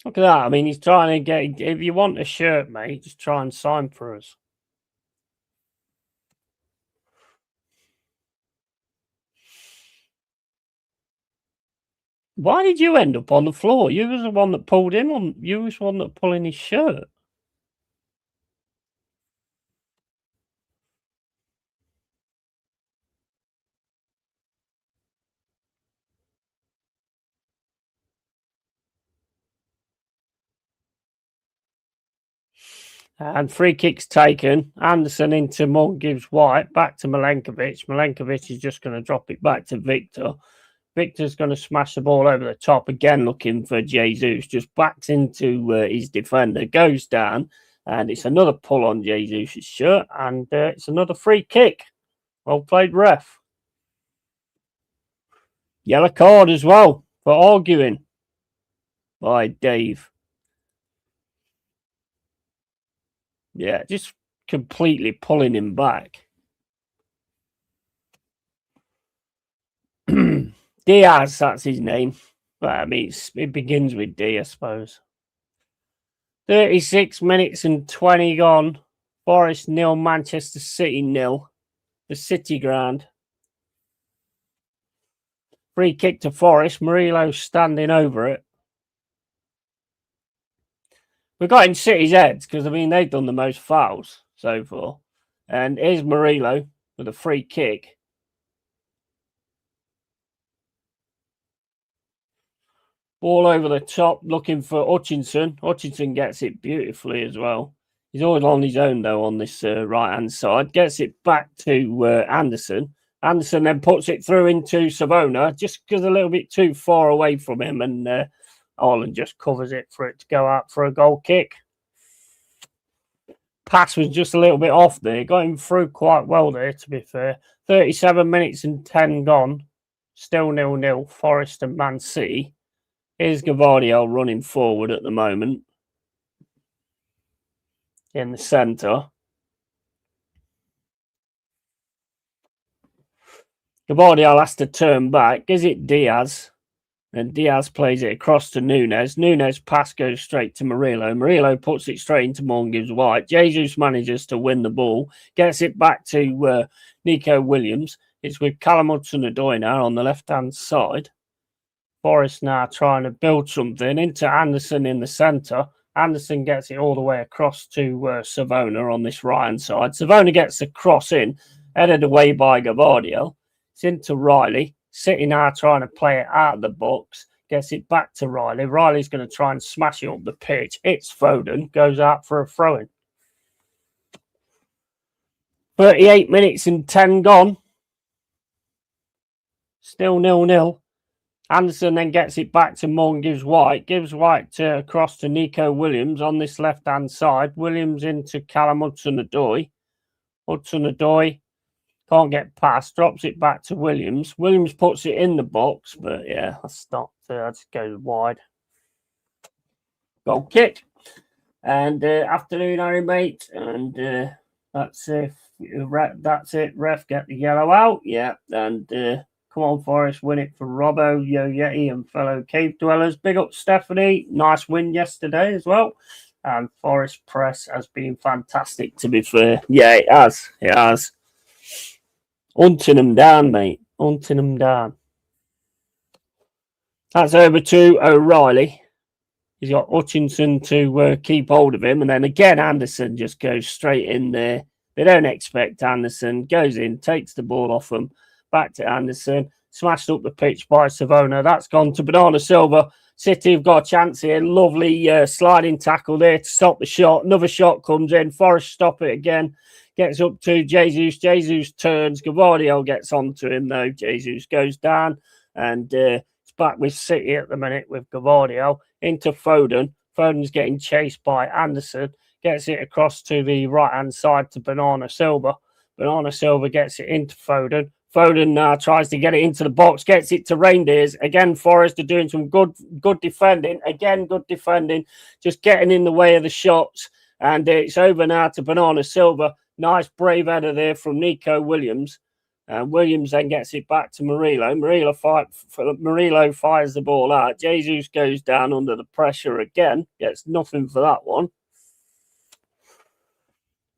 Look at that. I mean, he's trying to get... If you want a shirt, mate, just try and sign for us. Why did you end up on the floor? You was the one that pulled him on. You was the one that pulling his shirt. And free kicks taken. Anderson into Morgan gives White. Back to Milenkovic. Milenkovic is just going to drop it back to Victor. Victor's going to smash the ball over the top. Again, looking for Jesus. Just backs into his defender. Goes down. And it's another pull on Jesus' shirt. And it's another free kick. Well played, ref. Yellow card as well for arguing by Dave. Yeah, just completely pulling him back. Diaz, that's his name. But I mean, it begins with D, I suppose. 36 minutes and 20 gone. Forest 0, Manchester City 0. The City ground. Free kick to Forest. Murillo standing over it. We've got in City's heads because, I mean, they've done the most fouls so far. And here's Murillo with a free kick. Ball over the top, looking for Hutchinson. Hutchinson gets it beautifully as well. He's always on his own, though, on this right-hand side. Gets it back to Anderson. Anderson then puts it through into Savona, just because a little bit too far away from him. And Ireland just covers it for it to go out for a goal kick. Pass was just a little bit off there. Got him through quite well there, to be fair. 37 minutes and 10 gone. Still 0-0. Forest and Man City. Here's Gavardio running forward at the moment. In the centre. Gavardio has to turn back. Gives it Diaz. And Diaz plays it across to Nunes. Nunes' pass goes straight to Murillo. Murillo puts it straight into Morgan Gibbs White. Jesus manages to win the ball. Gets it back to Nico Williams. It's with Callum Hudson-Odoi now on the left-hand side. Forest now trying to build something into Anderson in the centre. Anderson gets it all the way across to Savona on this right-hand side. Savona gets the cross in, headed away by Gavardio. It's into Riley. City now trying to play it out of the box. Gets it back to Riley. Riley's going to try and smash it up the pitch. It's Foden. Goes out for a throw-in. 38 minutes and 10 gone. Still 0-0. Anderson then gets it back to Morgan Gibbs White. Gibbs White across to Nico Williams on this left-hand side. Williams into Callum Hudson-Odoi. Hudson-Odoi can't get past. Drops it back to Williams. Williams puts it in the box. But yeah, that's not. That just goes wide. Goal kick. And afternoon, Harry, mate. And that's it. That's it. Ref, get the yellow out. Yeah. And come on, Forest, win it for Robbo, Yo Yeti, and fellow cave dwellers. Big up, Stephanie. Nice win yesterday as well. And Forest press has been fantastic, to be fair. Yeah, it has. It has. Hunting them down, mate. Hunting them down. That's over to O'Reilly. He's got Hutchinson to keep hold of him. And then again, Anderson just goes straight in there. They don't expect Anderson. Goes in, takes the ball off him. Back to Anderson. Smashed up the pitch by Savona. That's gone to Bernardo Silva. City have got a chance here. Lovely sliding tackle there to stop the shot. Another shot comes in. Forest stop it again. Gets up to Jesus. Jesus turns. Gavardio gets onto him, though. Jesus goes down. And it's back with City at the minute with Gavardio. Into Foden. Foden's getting chased by Anderson. Gets it across to the right-hand side to Bernardo Silva. Bernardo Silva gets it into Foden. Foden tries to get it into the box, gets it to Reindeers. Again, Forest are doing some good defending. Again, good defending, just getting in the way of the shots. And it's over now to Bernardo Silva. Nice brave header there from Nico Williams. Williams then gets it back to Murillo. Murillo fires the ball out. Jesus goes down under the pressure again. Gets nothing for that one.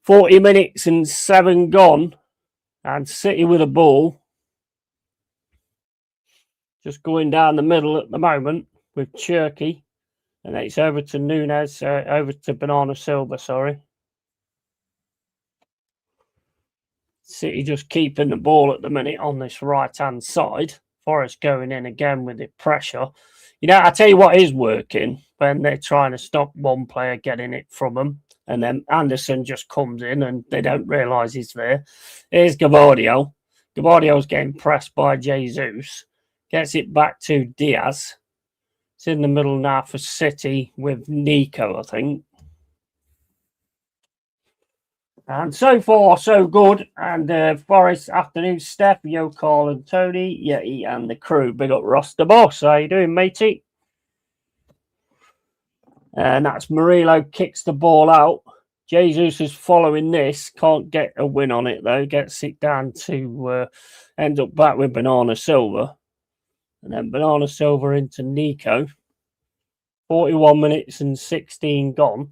40 minutes and 7 gone. And City with a ball. Just going down the middle at the moment with Cherky. And it's over to Nunes, over to Bernardo Silva, sorry. City just keeping the ball at the minute on this right-hand side. Forest going in again with the pressure. You know, I tell you what is working when they're trying to stop one player getting it from them. And then Anderson just comes in and they don't realise he's there. Here's Gavardio. Gavardio's getting pressed by Jesus. Gets it back to Diaz. It's in the middle now for City with Nico, I think. And so far, so good. And Forest afternoon, Steph, Yo, Carl and Tony, Yeti and the crew. Big up Ross the boss. How you doing, matey? And that's Murillo kicks the ball out. Jesus is following this. Can't get a win on it, though. Gets it down to end up back with Bernardo Silva. And then Bernardo Silva into Nico. 41 minutes and 16 gone.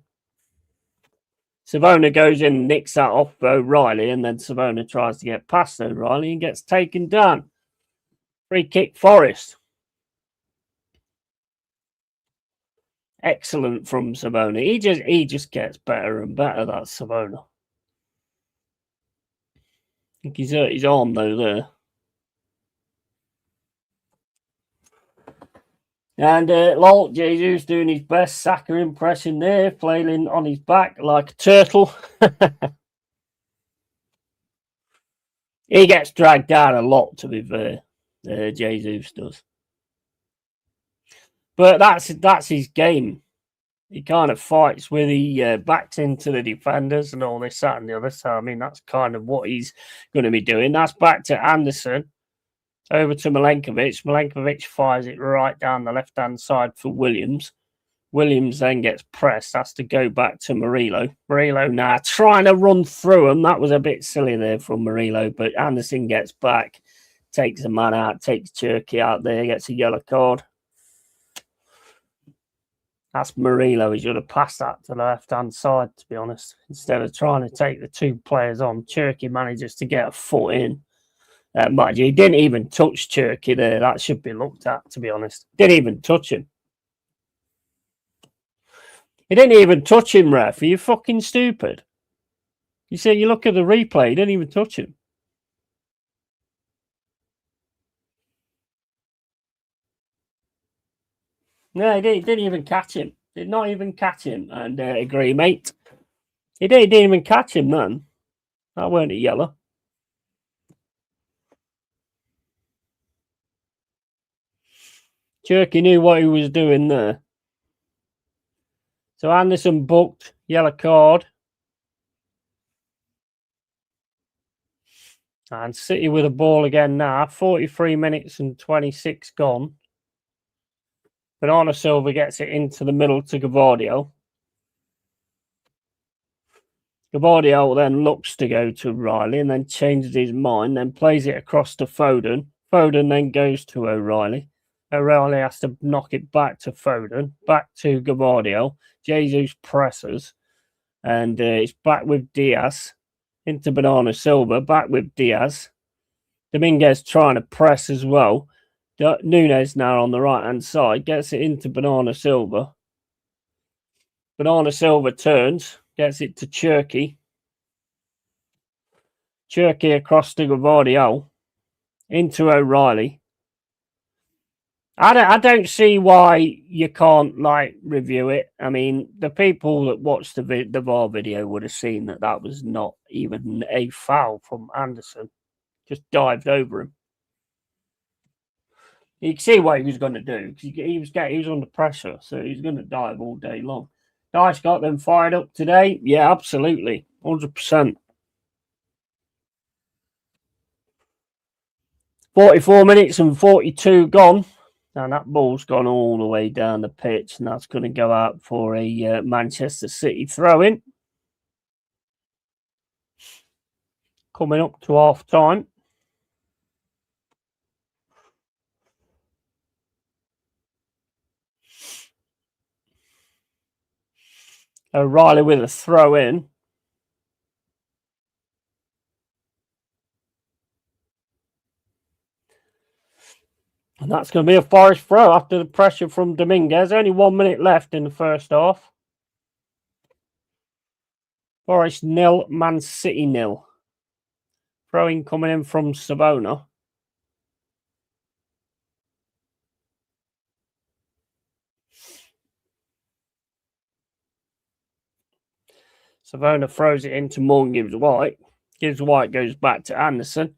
Savona goes in and nicks that off O'Reilly. And then Savona tries to get past O'Reilly and gets taken down. Free kick, Forest. Excellent from Savona. He just gets better and better, that Savona. I think he's hurt his arm though there. And Lol Jesus doing his best Saka impression there, flailing on his back like a turtle. He gets dragged down a lot, to be fair. Jesus does. But that's his game. He kind of fights with he backs into the defenders and all this, that, and the other. So, I mean, that's kind of what he's going to be doing. That's back to Anderson. Over to Milenkovic. Milenkovic fires it right down the left-hand side for Williams. Williams then gets pressed. Has to go back to Murillo. Murillo now trying to run through him. That was a bit silly there from Murillo, but Anderson gets back, takes a man out, takes Cherky out there, gets a yellow card. That's Murillo. He should have passed that to the left-hand side, to be honest. Instead of trying to take the two players on, Cherky manages to get a foot in. Mind you, he didn't even touch Cherky there. That should be looked at, to be honest. Didn't even touch him. He didn't even touch him, ref. Are you fucking stupid? You see, you look at the replay, he didn't even touch him. No, he didn't even catch him. Did not even catch him. And agree, mate. He didn't even catch him, then. That weren't a yellow. Cherky knew what he was doing there. So Anderson booked, yellow card. And City with a ball again now. 43 minutes and 26 gone. Bernardo Silva gets it into the middle to Gavardio. Gavardio then looks to go to Riley and then changes his mind, then plays it across to Foden. Foden then goes to O'Reilly. O'Reilly has to knock it back to Foden, back to Gavardio. Jesus presses, and it's back with Diaz into Bernardo Silva, back with Diaz. Dominguez trying to press as well. Nunes now on the right-hand side, gets it into Bernardo Silva. Bernardo Silva turns, gets it to Cherky. Cherky across to Gavardio, into O'Reilly. I don't see why you can't review it. I mean, the people that watched the VAR video would have seen that was not even a foul from Anderson. Just dived over him. You can see what he was going to do. He was under pressure, so he was going to dive all day long. Dice got them fired up today. Yeah, absolutely, 100%. 44 minutes and 42 gone. And that ball's gone all the way down the pitch, and that's going to go out for a Manchester City throw-in. Coming up to half-time. O'Reilly with a throw-in. And that's going to be a Forest throw after the pressure from Dominguez. Only 1 minute left in the first half. Forest 0, Man City 0. Throwing coming in from Savona. Savona throws it into Morgan Gibbs-White. Gibbs-White goes back to Anderson.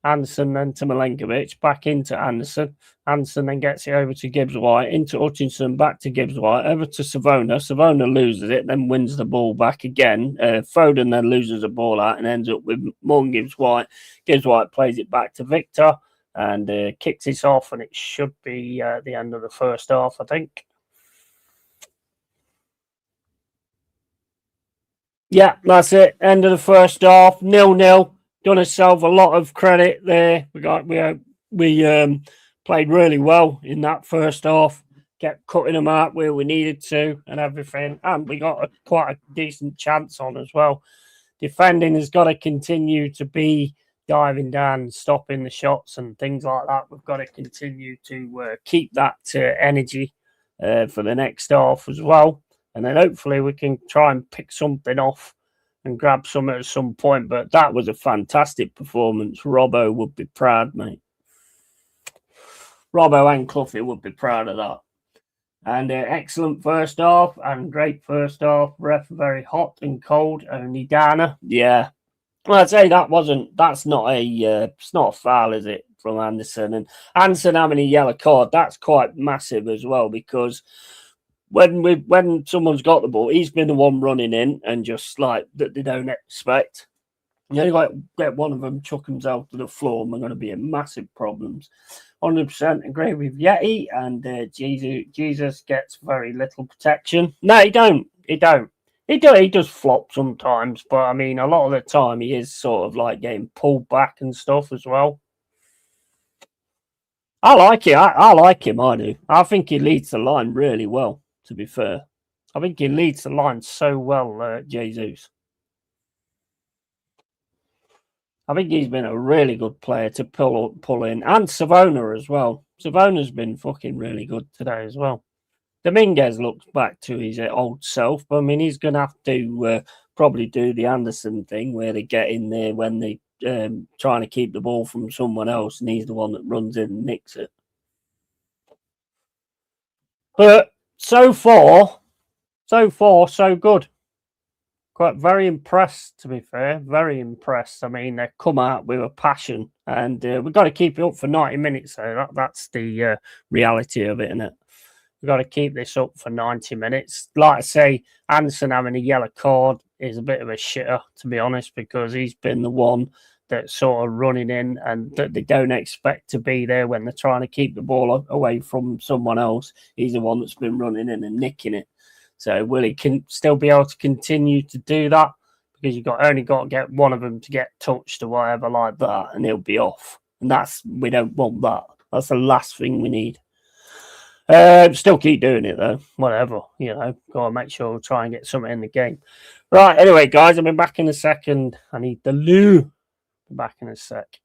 Anderson then to Milenkovic, back into Anderson. Anderson then gets it over to Gibbs-White, into Hutchinson, back to Gibbs-White, over to Savona. Savona loses it, then wins the ball back again. Foden then loses the ball out and ends up with Morgan Gibbs-White. Gibbs-White plays it back to Victor and kicks it off, and it should be the end of the first half, I think. Yeah, that's it. End of the first half, 0-0. Done ourselves a lot of credit there. We played really well in that first half. Kept cutting them out where we needed to and everything. And we got quite a decent chance on as well. Defending has got to continue to be diving down and stopping the shots and things like that. We've got to continue to keep that energy for the next half as well. And then hopefully we can try and pick something off and grab some at some point. But that was a fantastic performance. Robbo would be proud, mate. Robbo and Cloughie would be proud of that. And excellent first half and great first half. Ref very hot and cold. Only Dana, yeah. Well, I'd say that's not it's not a foul, is it, from Anderson? And Anderson having a yellow card, that's quite massive as well, because when someone's got the ball, he's been the one running in and just like that they don't expect. You know, like get one of them, chuck himself to the floor, and we're going to be in massive problems. 100% agree with Yeti, and Jesus gets very little protection. No, he don't. He does flop sometimes, but I mean, a lot of the time he is sort of like getting pulled back and stuff as well. I like it. I like him. I do. I think he leads the line really well, to be fair. I think he leads the line so well, Jesus. I think he's been a really good player to pull in. And Savona as well. Savona's been fucking really good today as well. Dominguez looks back to his old self, but I mean, he's going to have to probably do the Anderson thing where they get in there when they trying to keep the ball from someone else, and he's the one that runs in and nicks it. But so far, so good. Quite very impressed, to be fair. Very impressed. I mean, they come out with a passion, and we've got to keep it up for 90 minutes. So that's the reality of it, isn't it? We've got to keep this up for 90 minutes. Like I say, Anderson having a yellow card is a bit of a shitter, to be honest, because he's been the one that's sort of running in and that they don't expect to be there when they're trying to keep the ball away from someone else. He's the one that's been running in and nicking it. So will he can still be able to continue to do that? Because you've only got to get one of them to get touched or whatever like that, and he'll be off. And we don't want that. That's the last thing we need. Still keep doing it though. Whatever, Got to make sure we'll try and get something in the game. Right. Anyway, guys, I'll be back in a second. I need the loo. Be back in a sec.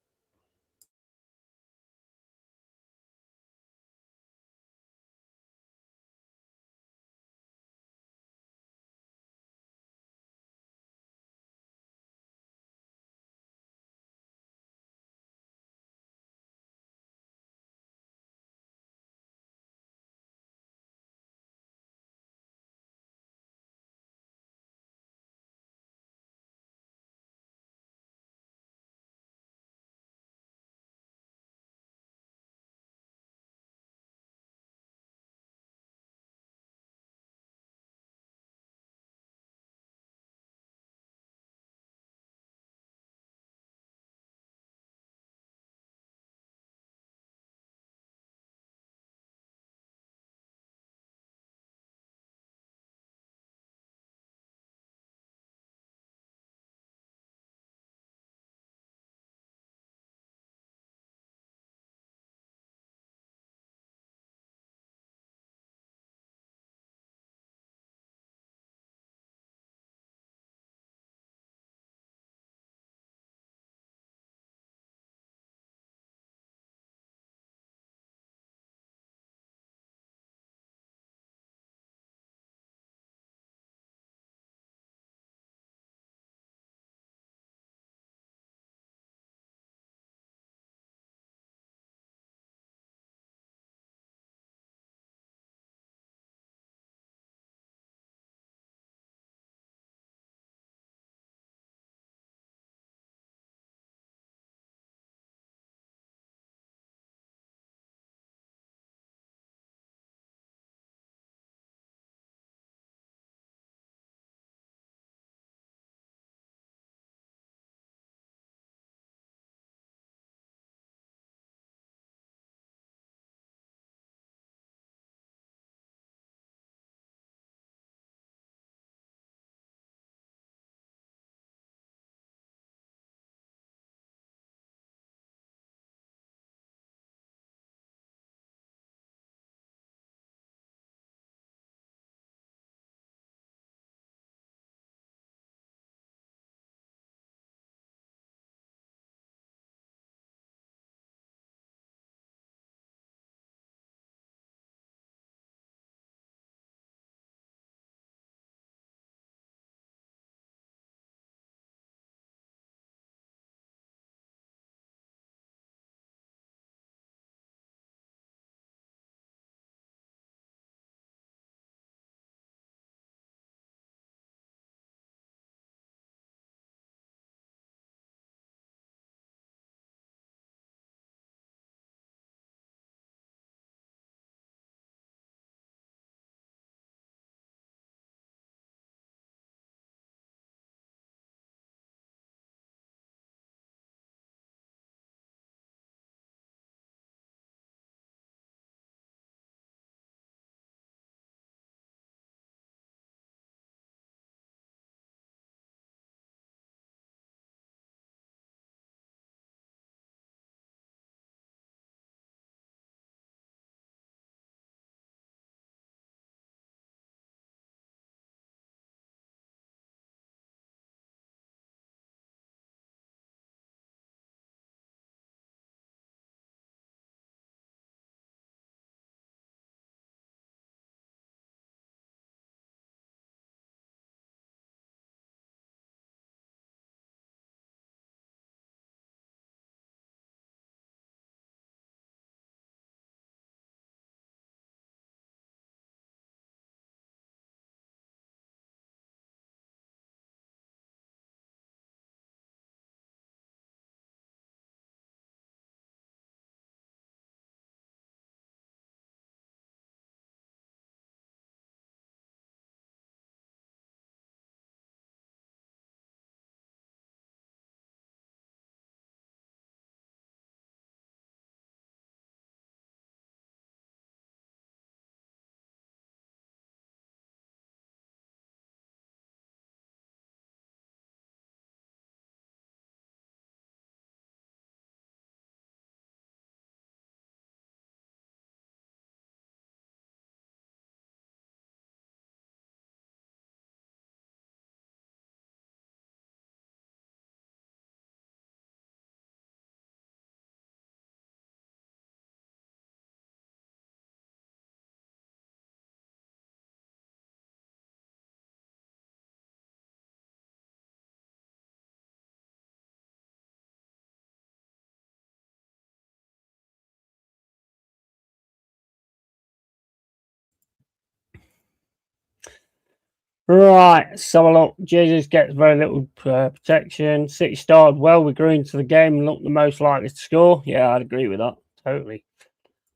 Right, so look, Jesus gets very little protection. City started well. We grew into the game and looked the most likely to score. Yeah, I'd agree with that. Totally.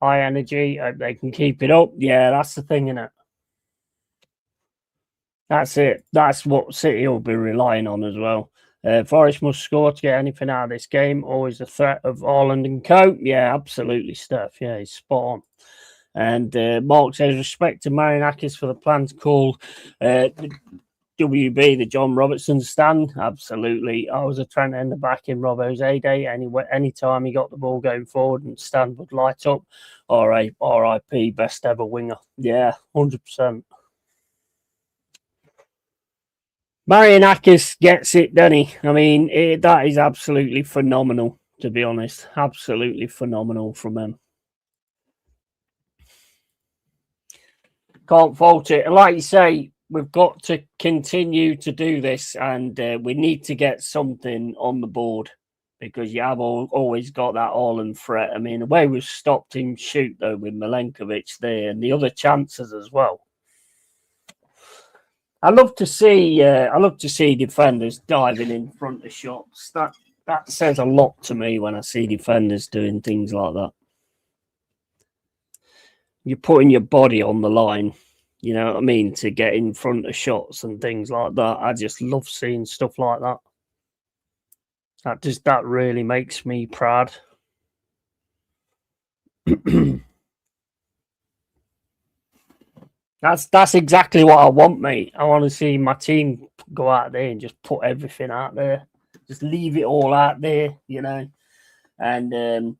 High energy. Hope they can keep it up. Yeah, that's the thing, innit? That's it. That's what City will be relying on as well. Forest must score to get anything out of this game. Always a threat of Haaland and co. Yeah, absolutely, Steph. Yeah, he's spot on. And Mark says, respect to Marinakis for the plan to call WB the John Robertson stand. Absolutely. I was a trend in the back in Robbo's heyday. Anytime he got the ball going forward and stand would light up. RIP, best ever winger. Yeah, 100%. Marinakis gets it, doesn't he? I mean, that is absolutely phenomenal, to be honest. Absolutely phenomenal from him. Can't fault it. And like you say, we've got to continue to do this, and we need to get something on the board because you have always got that Haaland threat. I mean, the way we've stopped him shoot, though, with Milenkovic there and the other chances as well. I love to see defenders diving in front of shots. That says a lot to me when I see defenders doing things like that. You're putting your body on the line, you know what I mean, to get in front of shots and things like that. I just love seeing stuff like that. That really makes me proud. That's exactly what I want, mate. I want to see my team go out there and just put everything out there. Just leave it all out there, you know. And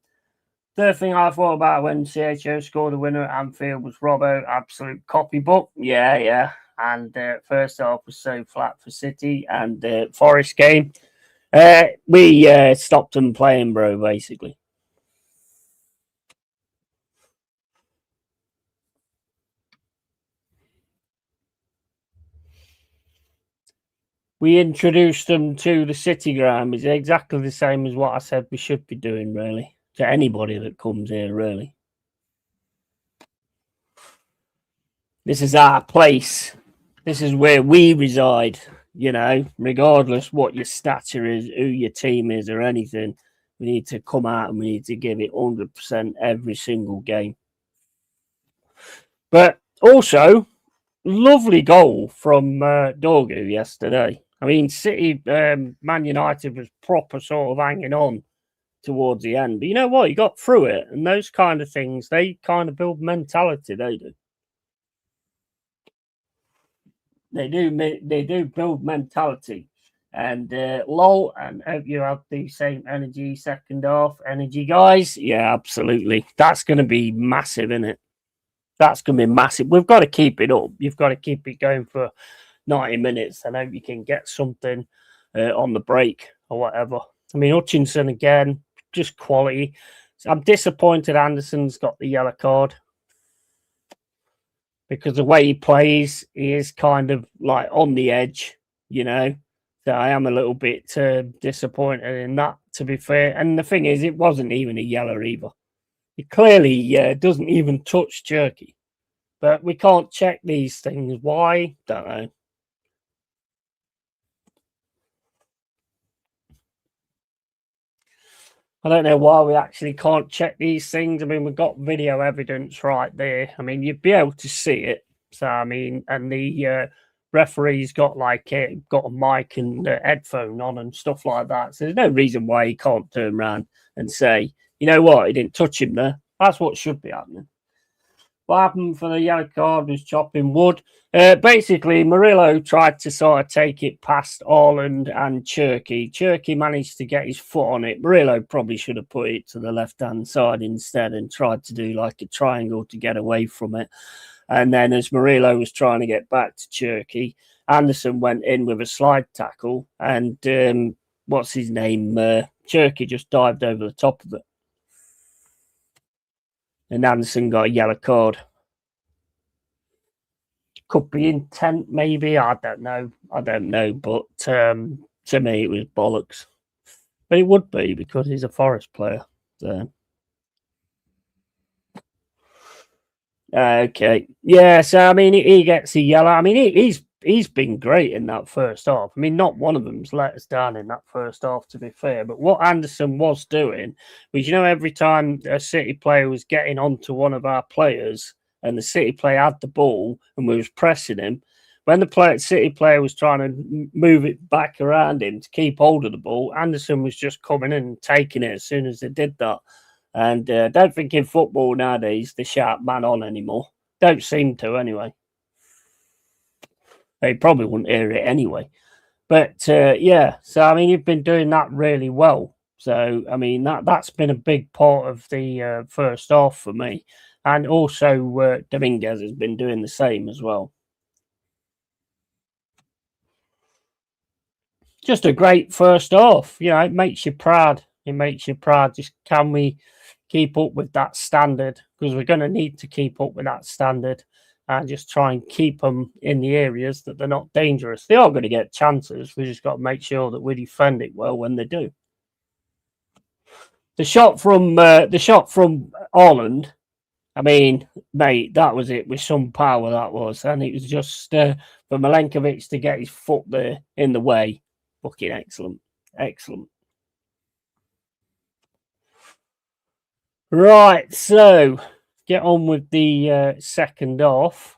third thing I thought about when CHO scored the winner at Anfield was Robbo, absolute copybook. Yeah. And first half was so flat for City. And Forest game, we stopped them playing, bro, basically. We introduced them to the City ground. It's exactly the same as what I said we should be doing, really, to anybody that comes here, really. This is our place. This is where we reside, you know, regardless what your stature is, who your team is, or anything. We need to come out and we need to give it 100% every single game. But also, lovely goal from Dorgu yesterday. I mean, City, Man United was proper sort of hanging on towards the end. But you know what? He got through it. And those kind of things, they kind of build mentality, they do. They do build mentality. And lol, and hope you have the same energy second half. Energy, guys. Yeah, absolutely. That's going to be massive, isn't it? That's going to be massive. We've got to keep it up. You've got to keep it going for 90 minutes. I hope you can get something on the break or whatever. I mean, Hutchinson, again, just quality. I'm disappointed Anderson's got the yellow card because the way he plays, he is kind of like on the edge, you know. So I am a little bit disappointed in that, to be fair. And the thing is, it wasn't even a yellow either. He clearly doesn't even touch Cherky. But we can't check these things. Why? Don't know. I don't know why we actually can't check these things. I mean, we've got video evidence right there. I mean, you'd be able to see it. So, I mean, and the referee's got got a mic and a headphone on and stuff like that. So there's no reason why he can't turn around and say, you know what, he didn't touch him there. That's what should be happening. What happened for the yellow card was chopping wood. Basically, Murillo tried to sort of take it past Haaland and Cherky. Cherky managed to get his foot on it. Murillo probably should have put it to the left-hand side instead and tried to do like a triangle to get away from it. And then as Murillo was trying to get back to Cherky, Anderson went in with a slide tackle and what's his name? Cherky just dived over the top of it. And Anderson got a yellow card. Could be intent, maybe. I don't know. But to me, it was bollocks. But it would be because he's a Forest player. So. Okay. Yeah, so, I mean, he gets a yellow. I mean, he's he's been great in that first half. I mean, not one of them's let us down in that first half, to be fair. But what Anderson was doing was, every time a City player was getting onto one of our players and the City player had the ball and we was pressing him, when the City player was trying to move it back around him to keep hold of the ball, Anderson was just coming in and taking it as soon as they did that. And I don't think in football nowadays they shout man on anymore. Don't seem to, anyway. They probably wouldn't hear it anyway. But yeah, so I mean, you've been doing that really well. So I mean, that's been a big part of the first half for me, and also Dominguez has been doing the same as well. Just a great first half. It makes you proud. It makes you proud. Just can we keep up with that standard? Because we're going to need to keep up with that standard. And just try and keep them in the areas that they're not dangerous. They are going to get chances. We just got to make sure that we defend it well when they do. The shot from Holland, I mean, mate, that was it with some power. That was, and it was just for Milenkovic to get his foot there in the way. Fucking excellent, excellent. Right, so get on with the second half.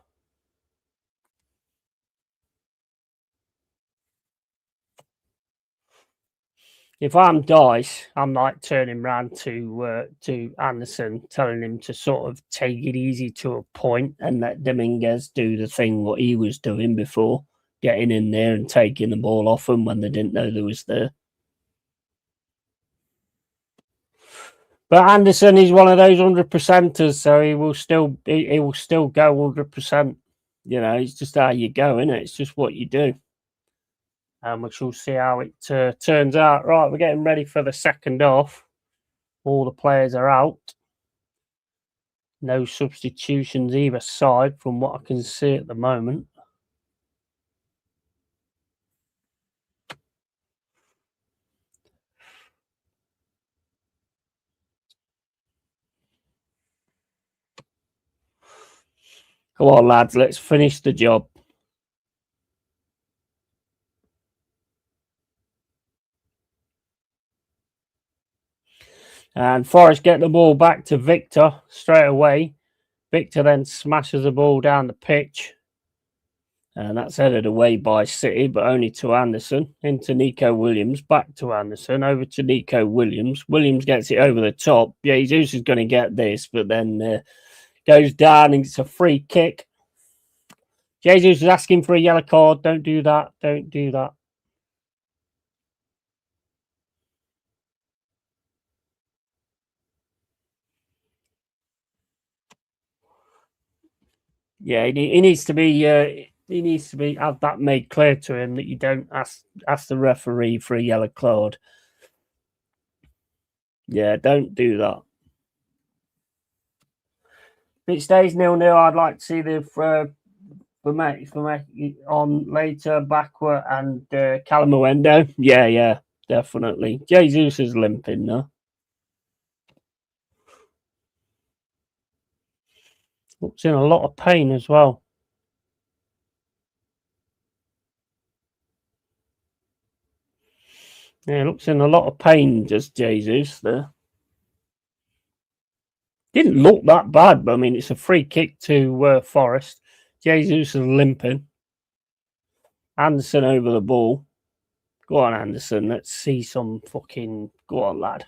If I'm Dice, I'm like turning round to Anderson, telling him to sort of take it easy to a point and let Dominguez do the thing what he was doing before, getting in there and taking the ball off them when they didn't know they was there. But Anderson is one of those 100%ers, so he will still go 100%. It's just how you go, isn't it? It's just what you do. And we shall see how it turns out. Right, we're getting ready for the second half. All the players are out. No substitutions either side from what I can see at the moment. Come on, lads, let's finish the job. And Forrest get the ball back to Victor straight away. Victor then smashes the ball down the pitch. And that's headed away by City, but only to Anderson. Into Nico Williams. Back to Anderson. Over to Nico Williams. Williams gets it over the top. Jesus is going to get this, but then goes down and it's a free kick. Jesus is asking for a yellow card. Don't do that. Don't do that. Yeah, he needs to be. He needs to be have that made clear to him that you don't ask the referee for a yellow card. Yeah, don't do that. If it stays 0-0, I'd like to see the on later backward and Calamuendo. Yeah, definitely. Jesus is limping now. Looks in a lot of pain as well. Yeah, looks in a lot of pain, just Jesus there. Didn't look that bad, but I mean, it's a free kick to Forrest. Jesus is limping. Anderson over the ball. Go on, Anderson. Let's see some fucking... Go on, lad.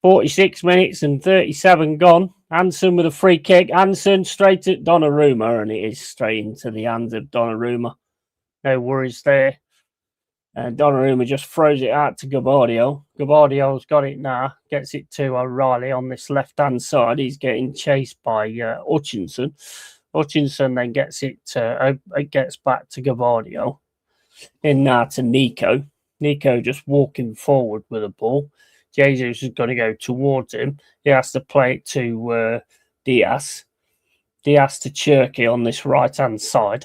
46 minutes and 37 gone. Anderson with a free kick. Anderson straight at Donnarumma, and it is straight into the hands of Donnarumma. No worries there. And Donnarumma just throws it out to Gabardio. Gabardio's got it now. Gets it to O'Reilly on this left-hand side. He's getting chased by Hutchinson. Hutchinson then gets it gets back to Gabardio. In now to Nico. Nico just walking forward with the ball. Jesus is going to go towards him. He has to play it to Diaz. Diaz to Cherky on this right-hand side.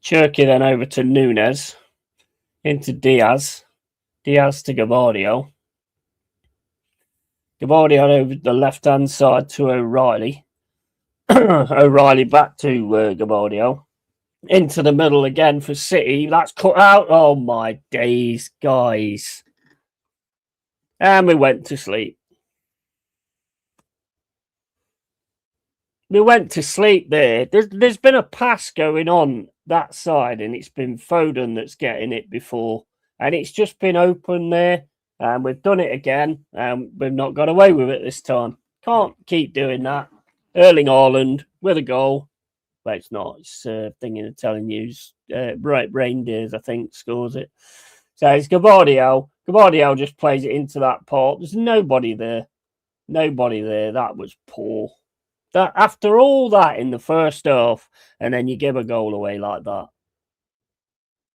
Cherky then over to Nunes. Into Diaz. Diaz to Gabardio. Gavardio over the left-hand side to O'Reilly. O'Reilly back to Gavardio. Into the middle again for City. That's cut out. Oh, my days, guys. And we went to sleep. We went to sleep there. There's been a pass going on that side, and it's been Foden that's getting it before. And it's just been open there. And we've done it again. And we've not got away with it this time. Can't keep doing that. Erling Haaland with a goal. But it's not. It's thing in Italian news. Reindeers, I think, scores it. So it's Gavardio. Gavardio just plays it into that part. There's nobody there. Nobody there. That was poor. That after all that in the first half, and then you give a goal away like that.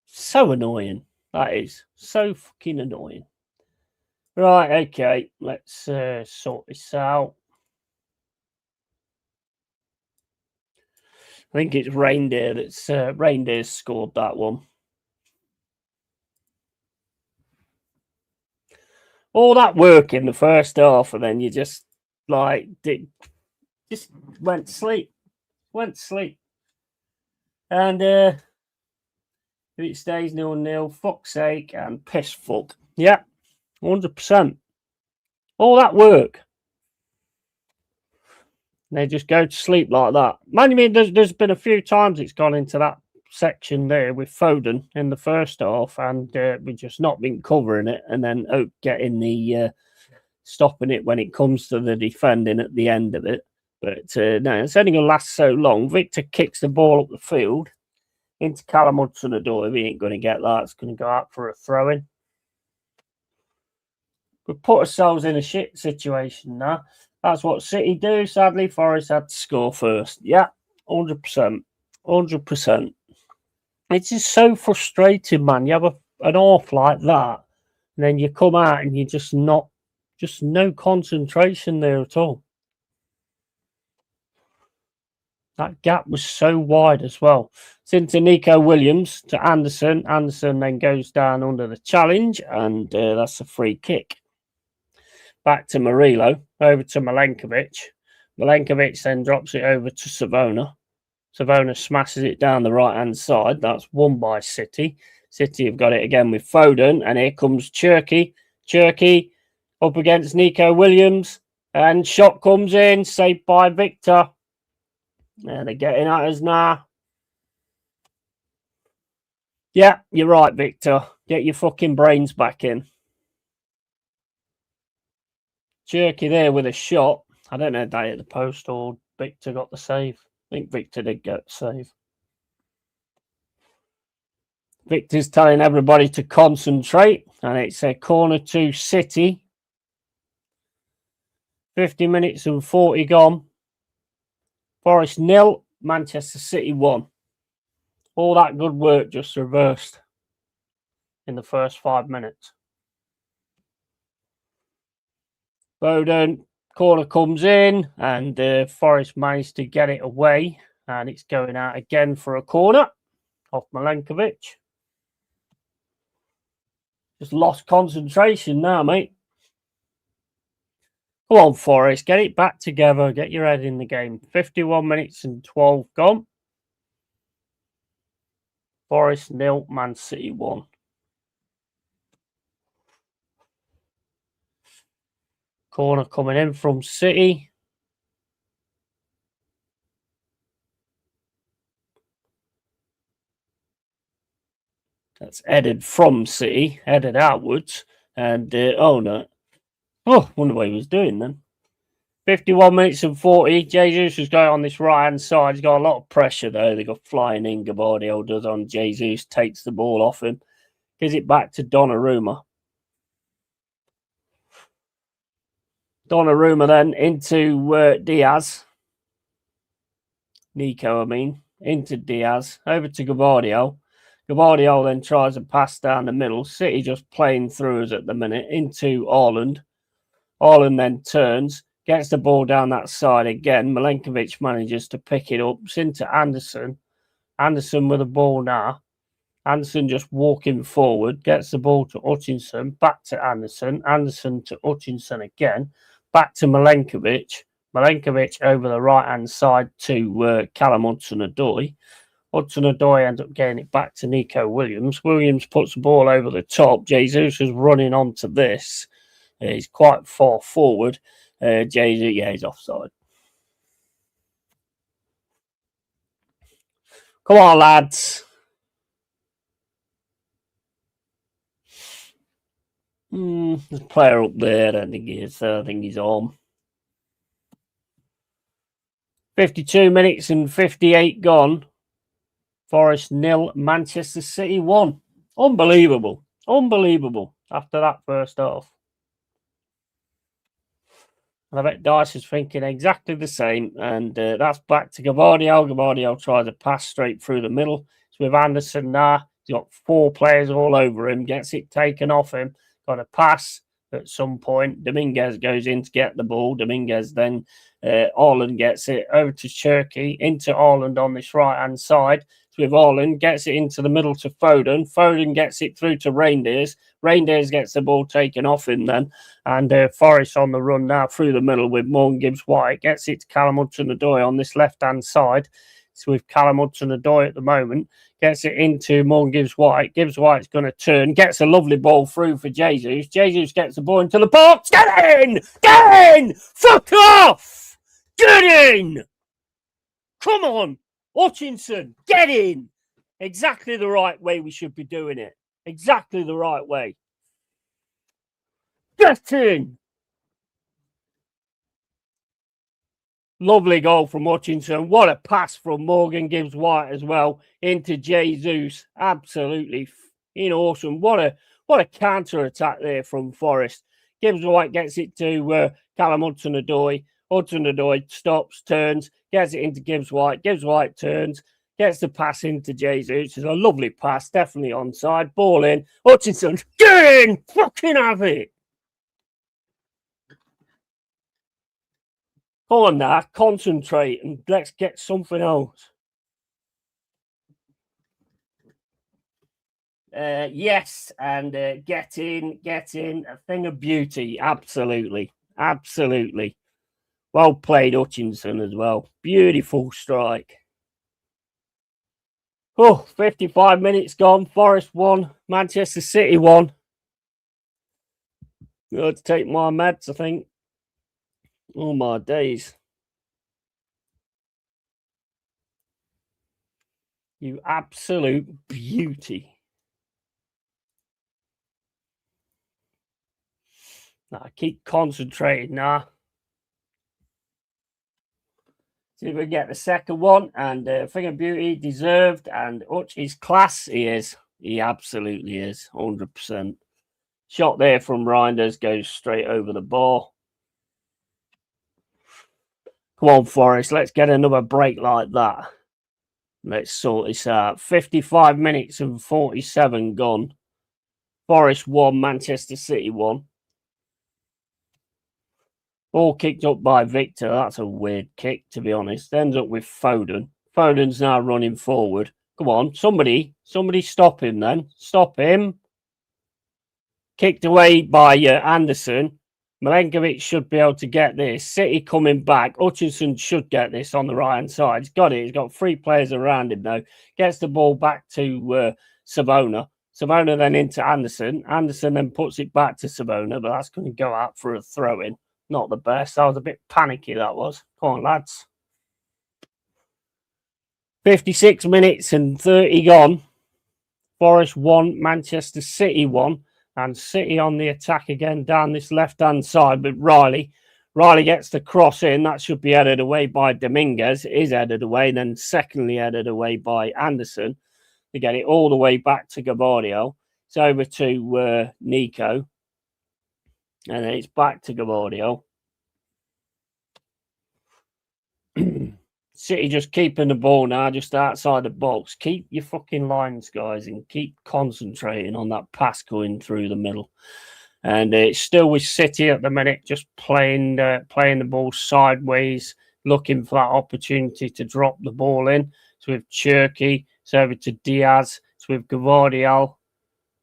So annoying. That is so fucking annoying. Right, okay. Let's sort this out. I think it's Reindeer that's Reindeer's scored that one. All that work in the first half, and then you just just went to sleep. And if it stays 0-0, fuck's sake, and piss fuck. Yeah, 100%. All that work. They just go to sleep like that. Man, you mean there's been a few times it's gone into that section there with Foden in the first half, and we've just not been covering it, and then getting the stopping it when it comes to the defending at the end of it. But no, it's only going to last so long. Victor kicks the ball up the field into Callum Hudson-Odoi. He ain't going to get that. It's going to go out for a throw-in. We've put ourselves in a shit situation now. That's what City do. Sadly, Forest had to score first. Yeah, 100%. 100%. It's just so frustrating, man. You have an off like that, and then you come out and you're just no concentration there at all. That gap was so wide as well. It's into Nico Williams to Anderson. Anderson then goes down under the challenge, and that's a free kick. Back to Murillo, over to Milenkovic. Milenkovic then drops it over to Savona. Savona smashes it down the right-hand side. That's won by City. City have got it again with Foden, and here comes Cherky. Cherky up against Nico Williams, and shot comes in, saved by Victor. Yeah, they're getting at us now. Yeah, you're right, Victor. Get your fucking brains back in. Cherky there with a shot. I don't know if they hit the post or Victor got the save. I think Victor did get the save. Victor's telling everybody to concentrate, and it's a corner to City. 50 minutes and 40 gone. Forest 0, Manchester City 1. All that good work just reversed in the first 5 minutes. Foden, corner comes in, and Forest managed to get it away, and it's going out again for a corner off Milenkovic. Just lost concentration now, mate. Come on, Forest, get it back together, get your head in the game. 51 minutes and 12 gone. Forest 0, Man City 1. Corner coming in from City. That's headed from City, headed outwards. And, oh no. Oh, wonder what he was doing then. 51 minutes and 40. Jesus has got on this right-hand side. He's got a lot of pressure, though. They got flying in. Gavardio does on Jesus. Takes the ball off him. Gives it back to Donnarumma. Donnarumma then into Diaz. Nico, I mean. Into Diaz. Over to Gavardio. Gavardio then tries to pass down the middle. City just playing through us at the minute. Into Haaland. Haaland then turns. Gets the ball down that side again. Milenkovic manages to pick it up. It's into Anderson. Anderson with the ball now. Anderson just walking forward. Gets the ball to Hutchinson. Back to Anderson. Anderson to Hutchinson again. back to Milenkovic. Milenkovic over the right-hand side to Callum Hudson-Odoi. Hudson-Odoi ends up getting it back to Nico Williams. Williams puts the ball over the top. Jesus is running onto this. He's quite far forward. Jesus, yeah, he's offside. Come on, lads. There's a player up there. I don't think he is. I think he's on. 52 minutes and 58 gone. Forest 0, Manchester City 1. Unbelievable. Unbelievable after that first half. And I bet Dice is thinking exactly the same. And that's back to Gavardio. Gavardio tries to pass straight through the middle. It's with Anderson now. He's got 4 players all over him. Gets it taken off him. Got a pass at some point. Dominguez goes in to get the ball. Dominguez then, Orland gets it over to Cherky. Into Orland on this right-hand side. It's with Orland. Gets it into the middle to Foden. Foden gets it through to Reindeers. Reindeers gets the ball taken off him then. And Forrest on the run now through the middle with Morgan Gibbs-White. Gets it to Callum Hudson-Odoi on this left-hand side. It's with Callum Hudson-Odoi at the moment. Gets it into Morgan Gibbs-White. Gibbs-White's going to turn. Gets a lovely ball through for Jesus. Jesus gets the ball into the box. Get in! Get in! Fuck off! Get in! Come on! Hutchinson, get in! Exactly the right way we should be doing it. Exactly the right way. Get in! Lovely goal from Hutchinson. What a pass from Morgan Gibbs-White as well into Jesus. Absolutely awesome. What a counter attack there from Forest. Gibbs-White gets it to Callum Hudson-Odoi. Hudson-Odoi stops, turns, gets it into Gibbs-White. Gibbs-White turns, gets the pass into Jesus. It's a lovely pass, definitely onside. Ball in. Hutchinson, get in! Fucking have it! Come on now, concentrate and let's get something else. Yes, and get in, a thing of beauty. Absolutely, absolutely. Well played, Hutchinson, as well. Beautiful strike. Oh, 55 minutes gone. Forest 1, Manchester City 1. Got to take my meds, I think. Oh, my days. You absolute beauty. Now, I keep concentrating now. See if we get the second one. And thing of beauty, deserved. And Hutch is class. He is. He absolutely is. 100%. Shot there from Reinders goes straight over the bar. Come on, Forest. Let's get another break like that. Let's sort this out. 55 minutes and 47 gone. Forest 1, Manchester City 1. Ball kicked up by Victor. That's a weird kick, to be honest. Ends up with Foden. Foden's now running forward. Come on, somebody stop him then. Stop him. Kicked away by Anderson. Milenkovic should be able to get this. City coming back. Hutchinson should get this on the right-hand side. He's got it. He's got 3 players around him, though. Gets the ball back to Savona. Savona then into Anderson. Anderson then puts it back to Savona, but that's going to go out for a throw-in. Not the best. That was a bit panicky, that was. Come on, lads. 56 minutes and 30 gone. Forest 1, Manchester City 1. And City on the attack again down this left-hand side. But Riley gets the cross in. That should be headed away by Dominguez. It is headed away. Then secondly headed away by Anderson. They get it all the way back to Gavardio. It's over to Nico. And then it's back to Gavardio. City just keeping the ball now, just outside the box. Keep your fucking lines, guys, and keep concentrating on that pass going through the middle. And it's still with City at the minute, just playing the ball sideways, looking for that opportunity to drop the ball in. It's with Cherky. It's over to Diaz. It's with Gavardiol.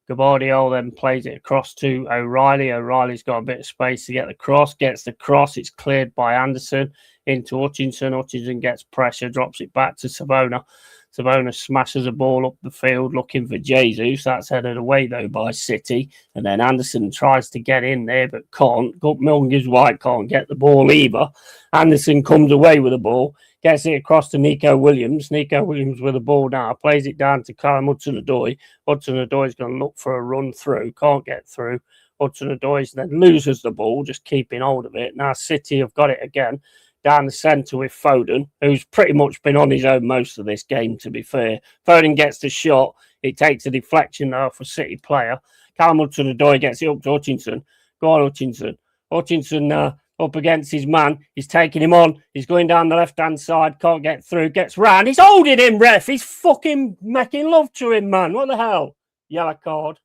Gabardiol then plays it across to O'Reilly. O'Reilly's got a bit of space to get the cross, gets the cross. It's cleared by Anderson into Hutchinson. Hutchinson gets pressure, drops it back to Savona. Savona smashes a ball up the field looking for Jesus. That's headed away, though, by City. And then Anderson tries to get in there, but can't. Milton gives White, can't get the ball either. Anderson comes away with the ball, gets it across to Nico Williams. Nico Williams with the ball now, plays it down to Callum Hudson-Odoi. Hudson-Odoi is going to look for a run through, can't get through. Hudson-Odoi then loses the ball, just keeping hold of it. Now City have got it again down the centre with Foden, who's pretty much been on his own most of this game, to be fair. Foden gets the shot. It takes a deflection now for City player. Callum Hudson-Odoi gets it up to Hutchinson. Go on, Hutchinson. Hutchinson up against his man. He's taking him on. He's going down the left-hand side. Can't get through. Gets round. He's holding him, ref. He's fucking making love to him, man. What the hell? Yellow card.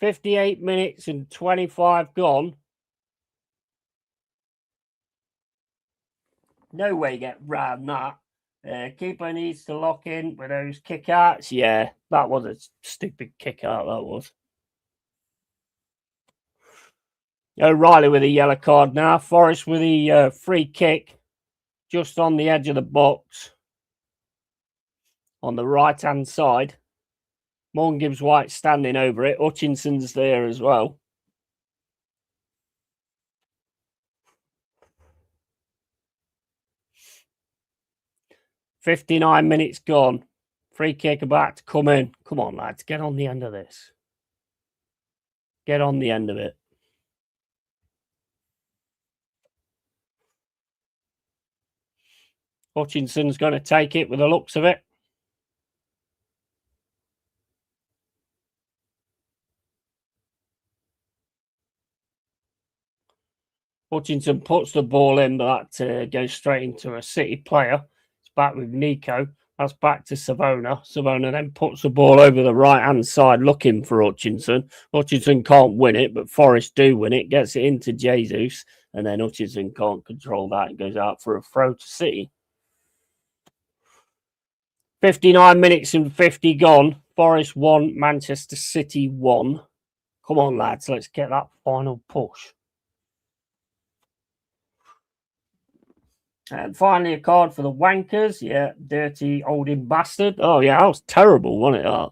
"58 minutes and 25 gone. No way get round that. Keeper needs to lock in with those kick-outs. Yeah, that was a stupid kick-out, that was. O'Reilly with a yellow card now. Forrest with the free kick just on the edge of the box on the right-hand side. Morgan Gibbs White standing over it. Hutchinson's there as well. "59 minutes gone. Free kick about to come in. Come on, lads, get on the end of this. Get on the end of it. Hutchinson's going to take it with the looks of it. Hutchinson puts the ball in, but that goes straight into a City player. It's back with Nico. That's back to Savona. Savona then puts the ball over the right-hand side looking for Hutchinson. Hutchinson can't win it, but Forrest do win it. Gets it into Jesus, and then Hutchinson can't control that. It goes out for a throw to City. 59 minutes and 50 gone. Forest 1, Manchester City 1. Come on, lads, let's get that final push. And finally, a card for the wankers. Yeah, dirty olding bastard. Oh, yeah, that was terrible, wasn't it? That?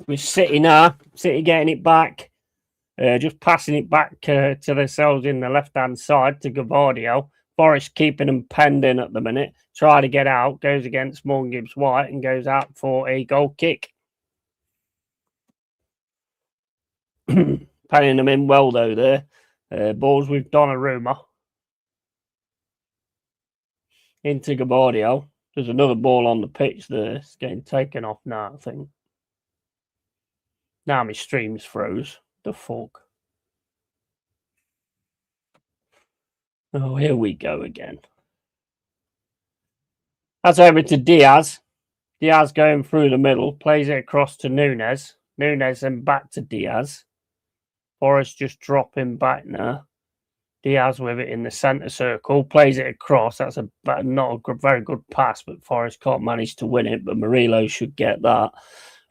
We're City now. City getting it back. Just passing it back to themselves in the left-hand side to Gabardiol. Forrest keeping them penned in at the minute. Try to get out. Goes against Morgan Gibbs White and goes out for a goal kick. Penning them in well, though, there. Balls with Donnarumma. Into Gabardiol. There's another ball on the pitch there. It's getting taken off now, I think. Now my stream's froze. The fuck? Oh, here we go again. That's over to Diaz. Diaz going through the middle. Plays it across to Nunes. Nunes then back to Diaz. Forrest just dropping back now. Diaz with it in the centre circle. Plays it across. That's not a very good pass, but Forrest can't manage to win it. But Murillo should get that.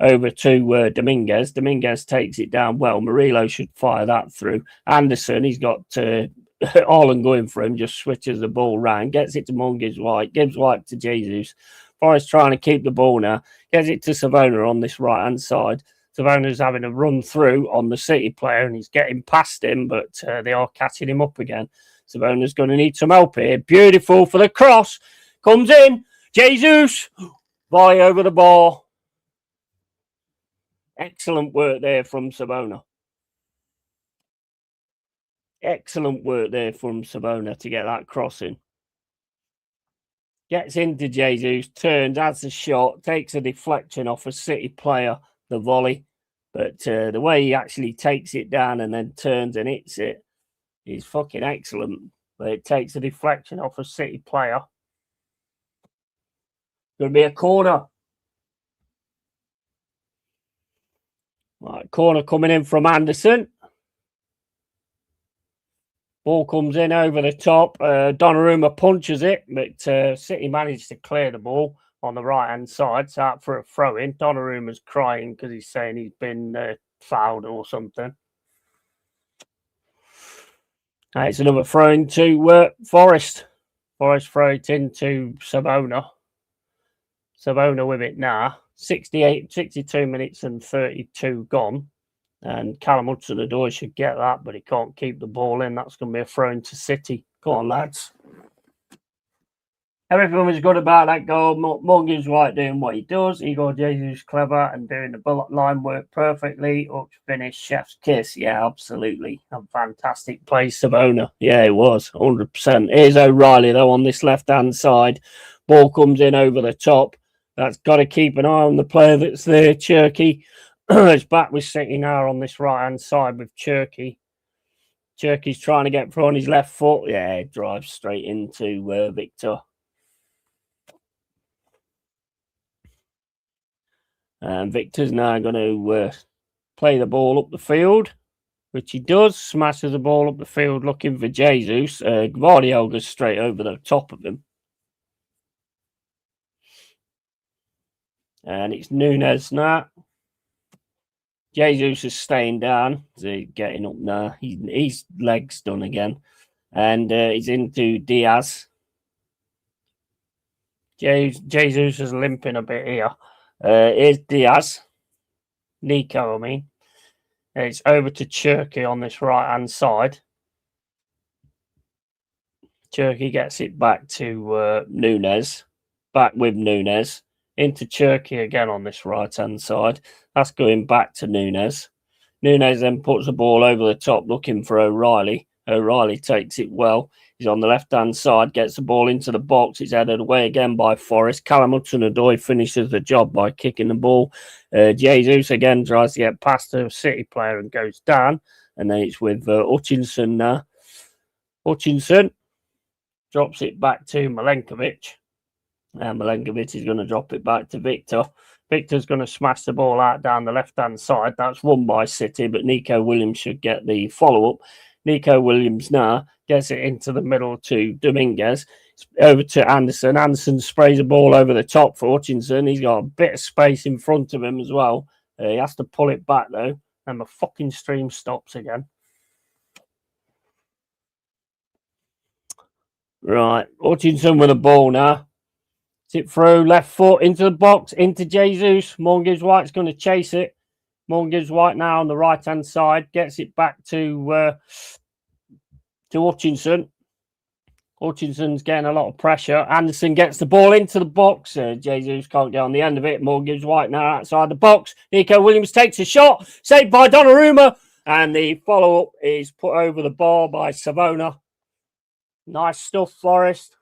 Over to Dominguez. Dominguez takes it down well. Murillo should fire that through. Anderson, he's got Haaland going for him, just switches the ball round, gets it to Morgan Gibbs White, Gibbs White to Jesus. Forrest trying to keep the ball now, gets it to Savona on this right-hand side. Savona's having a run through on the City player and he's getting past him, but they are catching him up again. Savona's going to need some help here. Beautiful for the cross. Comes in. Jesus. Volley over the bar. Excellent work there from Savona. Excellent work there from Savona to get that crossing. Gets into Jesus, turns, adds a shot, takes a deflection off a City player, the volley. But the way he actually takes it down and then turns and hits it is fucking excellent. But it takes a deflection off a City player. Going to be a corner. Right, corner coming in from Anderson. Ball comes in over the top. Donnarumma punches it, but City managed to clear the ball on the right-hand side. It's out for a throw-in. Donnarumma's crying because he's saying he's been fouled or something. It's another throw-in to Forest. Forest throw it into Savona. Savona with it now. 62 minutes and 32 gone. And Callum Hudson-Odoi should get that, but he can't keep the ball in. That's going to be a throw to City. Go on, lads. Everything was good about that goal. Morgan's right doing what he does. Igor Jesus clever and doing the bullet line work perfectly. Up to finish, chef's kiss. Yeah, absolutely. A fantastic play, Savona. Yeah, it was. 100%. Here's O'Reilly, though, on this left-hand side. Ball comes in over the top. That's got to keep an eye on the player that's there, Cherky. It's back with City now on this right-hand side with Cherky. Cherky's trying to get through on his left foot. Yeah, it drives straight into Victor. And Victor's now going to play the ball up the field, which he does. Smashes the ball up the field looking for Jesus. Gvardiol goes straight over the top of him. And it's Nunes now. Jesus is staying down. He's getting up now. His leg's done again. And he's into Diaz. Jesus is limping a bit here. Here's Diaz. Nico, I mean. It's over to Cherky on this right-hand side. Cherky gets it back to Nunes. Back with Nunes. Into Cherky again on this right-hand side. That's going back to Nunes. Nunes then puts the ball over the top looking for O'Reilly. O'Reilly takes it well. He's on the left-hand side, gets the ball into the box. It's headed away again by Forest. Callum Hudson-Odoi finishes the job by kicking the ball. Jesus again tries to get past a City player and goes down. And then it's with Hutchinson now. Hutchinson drops it back to Milenkovic. And Milenkovic is going to drop it back to Victor. Victor's going to smash the ball out down the left-hand side. That's won by City, but Nico Williams should get the follow-up. Nico Williams now gets it into the middle to Dominguez. It's over to Anderson. Anderson sprays the ball over the top for Hutchinson. He's got a bit of space in front of him as well. He has to pull it back, though. And the fucking stream stops again. Right. Hutchinson with the ball now. It through, left foot into the box, into Jesus. Morgan Gibbs White's going to chase it. Morgan Gibbs White now on the right-hand side. Gets it back to Hutchinson. Hutchinson's getting a lot of pressure. Anderson gets the ball into the box. Jesus can't get on the end of it. Morgan Gibbs White now outside the box. Nico Williams takes a shot. Saved by Donnarumma. And the follow-up is put over the bar by Savona. Nice stuff, Forest.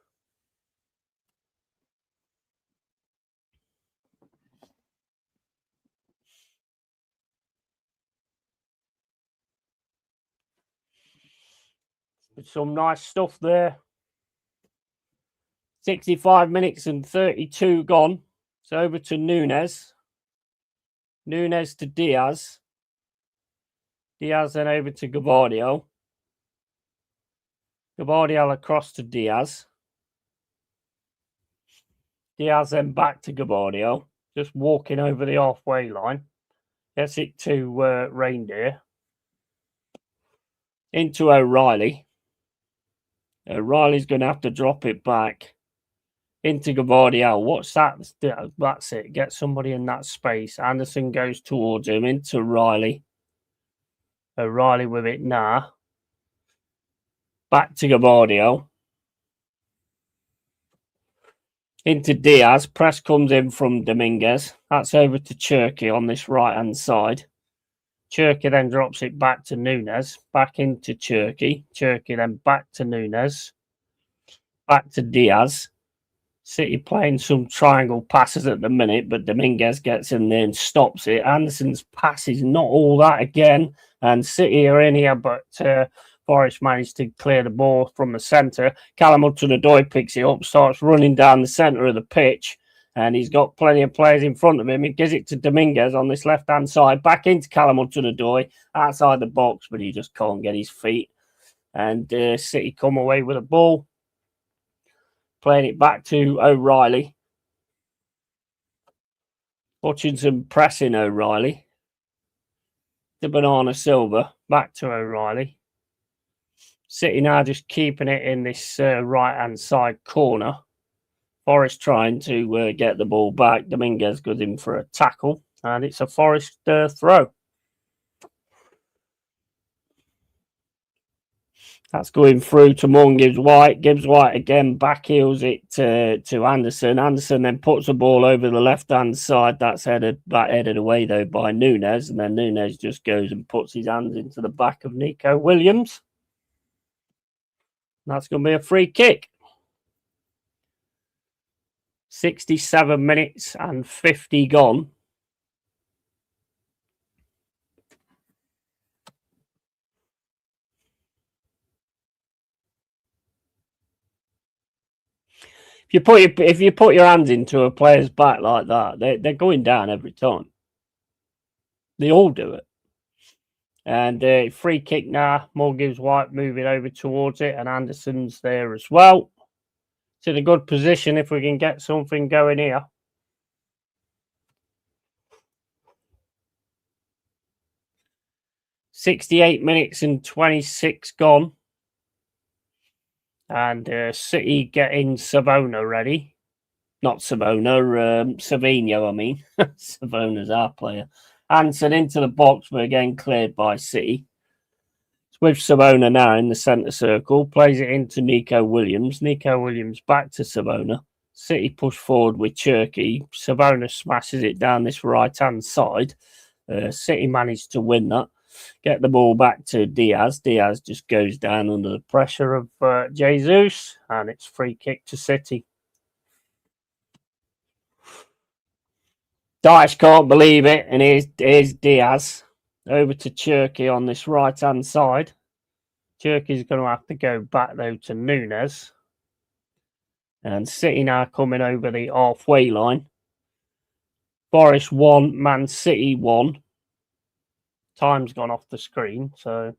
Some nice stuff there. 65 minutes and 32 gone. It's over to Nunes. Nunes to Diaz. Diaz then over to Gvardiol. Gvardiol across to Diaz. Diaz then back to Gvardiol. Just walking over the halfway line. Gets it to Reindeer. Into O'Reilly. O'Reilly's going to have to drop it back into Gvardiol. What's that? That's it. Get somebody in that space. Anderson goes towards him into Riley. O'Reilly with it now. Back to Gvardiol. Into Diaz. Press comes in from Dominguez. That's over to Cherky on this right-hand side. Cherky then drops it back to Nunes. Back into Cherky. Cherky then back to Nunes. Back to Diaz. City playing some triangle passes at the minute, but Dominguez gets in there and stops it. Anderson's pass is not all that again. And City are in here, but Forest managed to clear the ball from the centre. Callum Hudson-Odoi picks it up, starts running down the centre of the pitch. And he's got plenty of players in front of him. He gives it to Dominguez on this left-hand side. Back into Callum Hudson-Odoi outside the box, but he just can't get his feet. And City come away with a ball. Playing it back to O'Reilly. Hutchinson pressing O'Reilly. The Banana Silva. Back to O'Reilly. City now just keeping it in this right-hand side corner. Forest trying to get the ball back. Dominguez goes in for a tackle. And it's a Forest throw. That's going through to Morgan Gibbs White. Gibbs White again back heels it to Anderson. Anderson then puts the ball over the left-hand side. That's headed away, though, by Nunes. And then Nunes just goes and puts his hands into the back of Nico Williams. That's going to be a free kick. 67 minutes and 50 gone. If you put your hands into a player's back like that, they're going down every time. They all do it. And free kick now. Morgan Gibbs White moving over towards it, and Anderson's there as well. It's in a good position if we can get something going here. $68 minutes and 26 gone. And City getting Savona ready. Not Savona, Savinho, I mean. Savona's our player. Hansen into the box, but again cleared by City. It's with Savona now in the centre circle. Plays it into Nico Williams. Nico Williams back to Savona. City push forward with Cherky. Savona smashes it down this right-hand side. City managed to win that. Get the ball back to Diaz. Diaz just goes down under the pressure of Jesus, and it's free kick to City. Dyche can't believe it, and here's Diaz over to Cherky on this right-hand side. Cherky's going to have to go back, though, to Nunes. And City now coming over the halfway line. Forest 1, Man City 1. Time's gone off the screen, so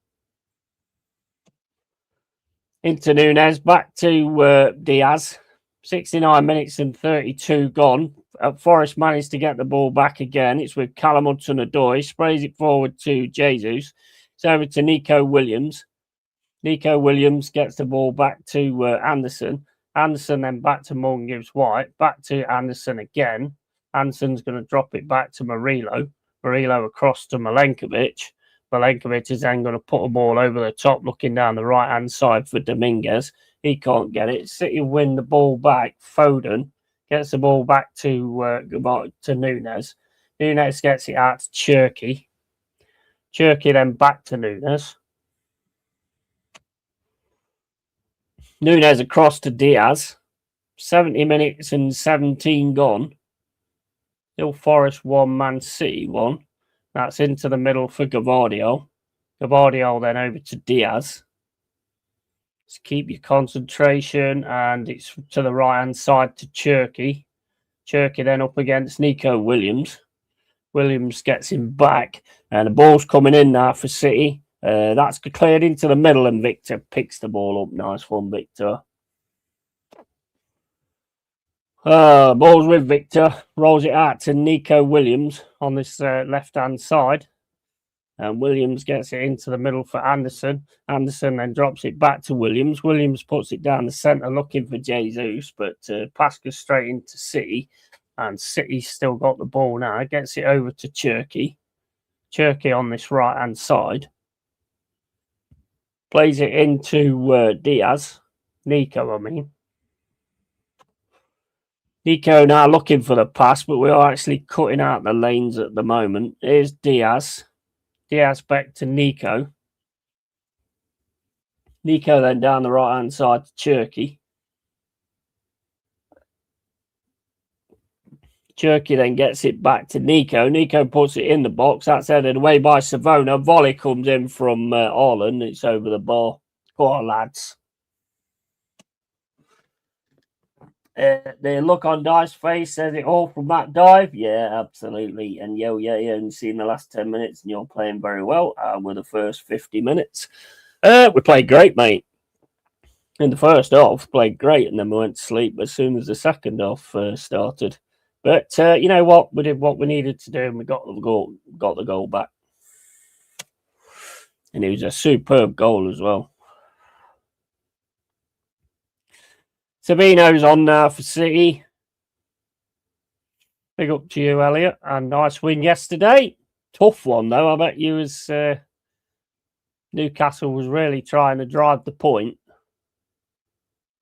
into Nunes, back to Diaz. 69 minutes and 32 gone. Forest managed to get the ball back again. It's with Callum Hudson-Odoi. Sprays it forward to Jesus. It's over to Nico Williams. Nico Williams gets the ball back to Anderson. Anderson then back to Morgan Gibbs White. Back to Anderson again. Anderson's going to drop it back to Murillo. Murillo across to Milenkovic. Milenkovic is then going to put a ball over the top, looking down the right-hand side for Dominguez. He can't get it. City win the ball back. Foden gets the ball back to Nunes. Nunes gets it out to Cherky. Cherky then back to Nunes. Nunes across to Diaz. 70 minutes and 17 gone. Still Forest 1, Man City 1. That's into the middle for Gavardio. Gavardio then over to Diaz. Just keep your concentration, and it's to the right-hand side to Cherky. Cherky then up against Nico Williams. Williams gets him back, and the ball's coming in now for City. That's cleared into the middle, and Victor picks the ball up. Nice one, Victor. Ball's with Victor. Rolls it out to Nico Williams on this left-hand side. And Williams gets it into the middle for Anderson. Anderson then drops it back to Williams. Williams puts it down the centre looking for Jesus, but pass goes straight into City. And City's still got the ball now. Gets it over to Cherky. Cherky on this right-hand side. Plays it into Diaz. Nico, I mean. Nico now looking for the pass, but we are actually cutting out the lanes at the moment. Here's Diaz. Diaz back to Nico. Nico then down the right-hand side to Cherky. Cherky then gets it back to Nico. Nico puts it in the box. That's headed away by Savona. Volley comes in from Orland. It's over the bar. Go on, lads. The look on Dyche's face says it all from that dive. Yeah, absolutely. And you only seen the last 10 minutes and you're playing very well with the first 50 minutes. We played great, mate. In the first half, played great, and then we went to sleep as soon as the second half started. But you know what? We did what we needed to do, and we got the goal back. And it was a superb goal as well. Savino's on now for City. Big up to you, Elliot. And nice win yesterday. Tough one, though. I bet you as Newcastle was really trying to drive the point.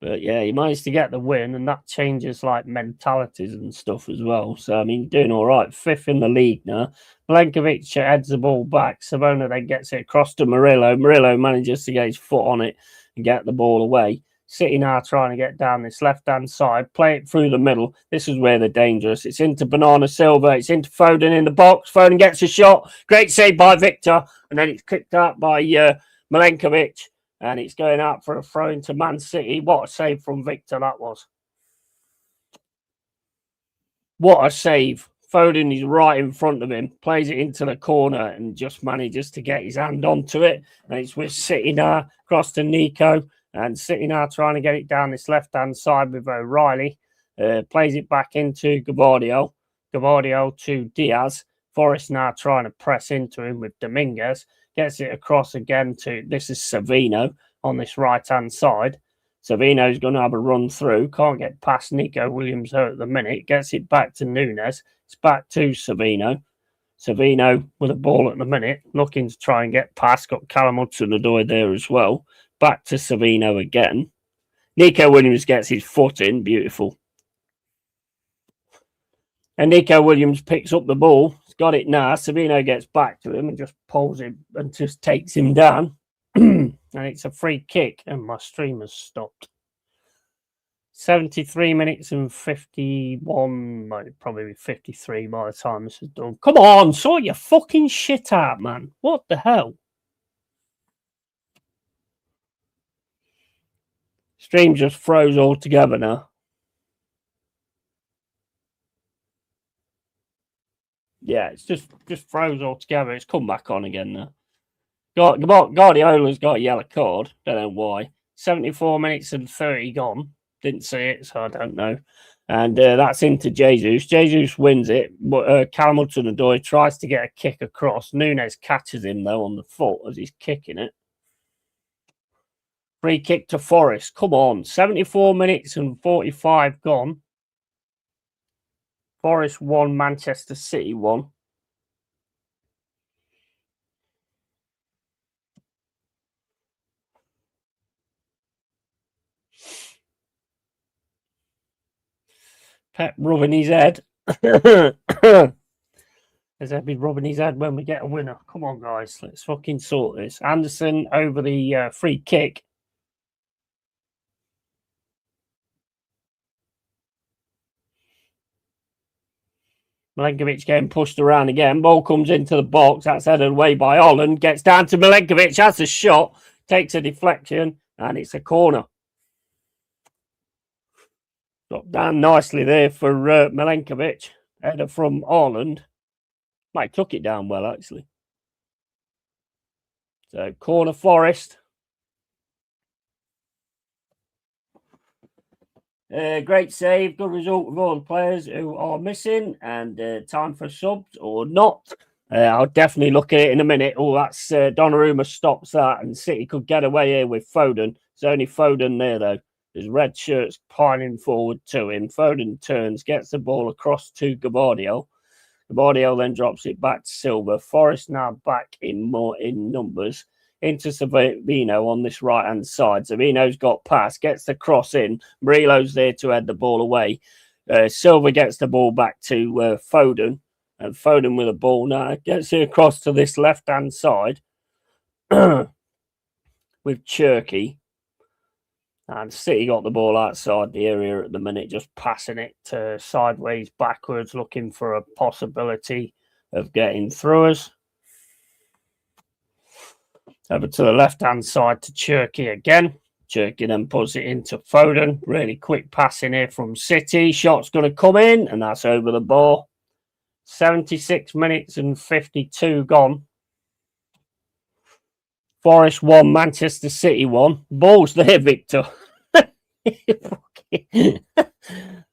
But yeah, he managed to get the win, and that changes like mentalities and stuff as well. So, I mean, doing all right. 5th in the league now. Milenkovic heads the ball back. Savona then gets it across to Murillo. Murillo manages to get his foot on it and get the ball away. City now trying to get down this left-hand side, play it through the middle. This is where they're dangerous. It's into Bernardo Silva. It's into Foden in the box. Foden gets a shot. Great save by Victor. And then it's kicked out by Milenkovic. And it's going out for a throw into Man City. What a save from Victor that was. What a save. Foden is right in front of him. Plays it into the corner and just manages to get his hand onto it. And it's with City now. Across to Nico. And City now trying to get it down this left-hand side with O'Reilly. Plays it back into Gavardio. Gavardio to Diaz. Forrest now trying to press into him with Dominguez. Gets it across again to, this is Savino on this right-hand side. Savino's going to have a run through. Can't get past Nico Williams at the minute. Gets it back to Nunes. It's back to Savino. Savino with a ball at the minute. Looking to try and get past. Got Callum Hudson-Odoi there as well. Back to Savino again. Nico Williams gets his foot in. Beautiful. And Nico Williams picks up the ball. He's got it now. Savino gets back to him and just pulls him and just takes him down. And it's a free kick. And my stream has stopped. 73 minutes and 51. Might probably be 53 by the time this is done. Come on, sort your fucking shit out, man. What the hell? Stream just froze altogether now. Yeah, it's just froze altogether. It's come back on again now. Guardiola's got a yellow card. Don't know why. 74 minutes and 30 gone. Didn't see it, so I don't know. And that's into Jesus. Jesus wins it. But Callum Hudson-Odoi tries to get a kick across. Nunes catches him, though, on the foot as he's kicking it. Free kick to Forest. Come on. 74 minutes and 45 gone. Forest 1, Manchester City 1. Pep rubbing his head. As I'll be rubbing his head when we get a winner. Come on, guys. Let's fucking sort this. Anderson over the free kick. Milenkovic getting pushed around again. Ball comes into the box. That's headed away by Holland. Gets down to Milenkovic. Has a shot. Takes a deflection. And it's a corner. Dropped down nicely there for Milenkovic. Header from Holland. Might took it down well, actually. So, corner Forest. Great save, good result with all the players who are missing, and time for subs or not. I'll definitely look at it in a minute. Oh, that's Donnarumma stops that, and City could get away here with Foden. There's only Foden there, though. There's red shirts pining forward to him. Foden turns, gets the ball across to Gavardio. Gavardio then drops it back to Silva. Forest now back in numbers. Into Savino on this right-hand side. Savino's got past, gets the cross in. Murillo's there to head the ball away. Silva gets the ball back to Foden. And Foden with the ball now gets it across to this left-hand side with Cherky. And City got the ball outside the area at the minute, just passing it sideways, backwards, looking for a possibility of getting through us. Over to the left-hand side to Cherky again. Cherky then puts it into Foden. Really quick passing here from City. Shot's going to come in, and that's over the bar. 76 minutes and 52 gone. Forest 1, Manchester City 1. Balls there, Victor.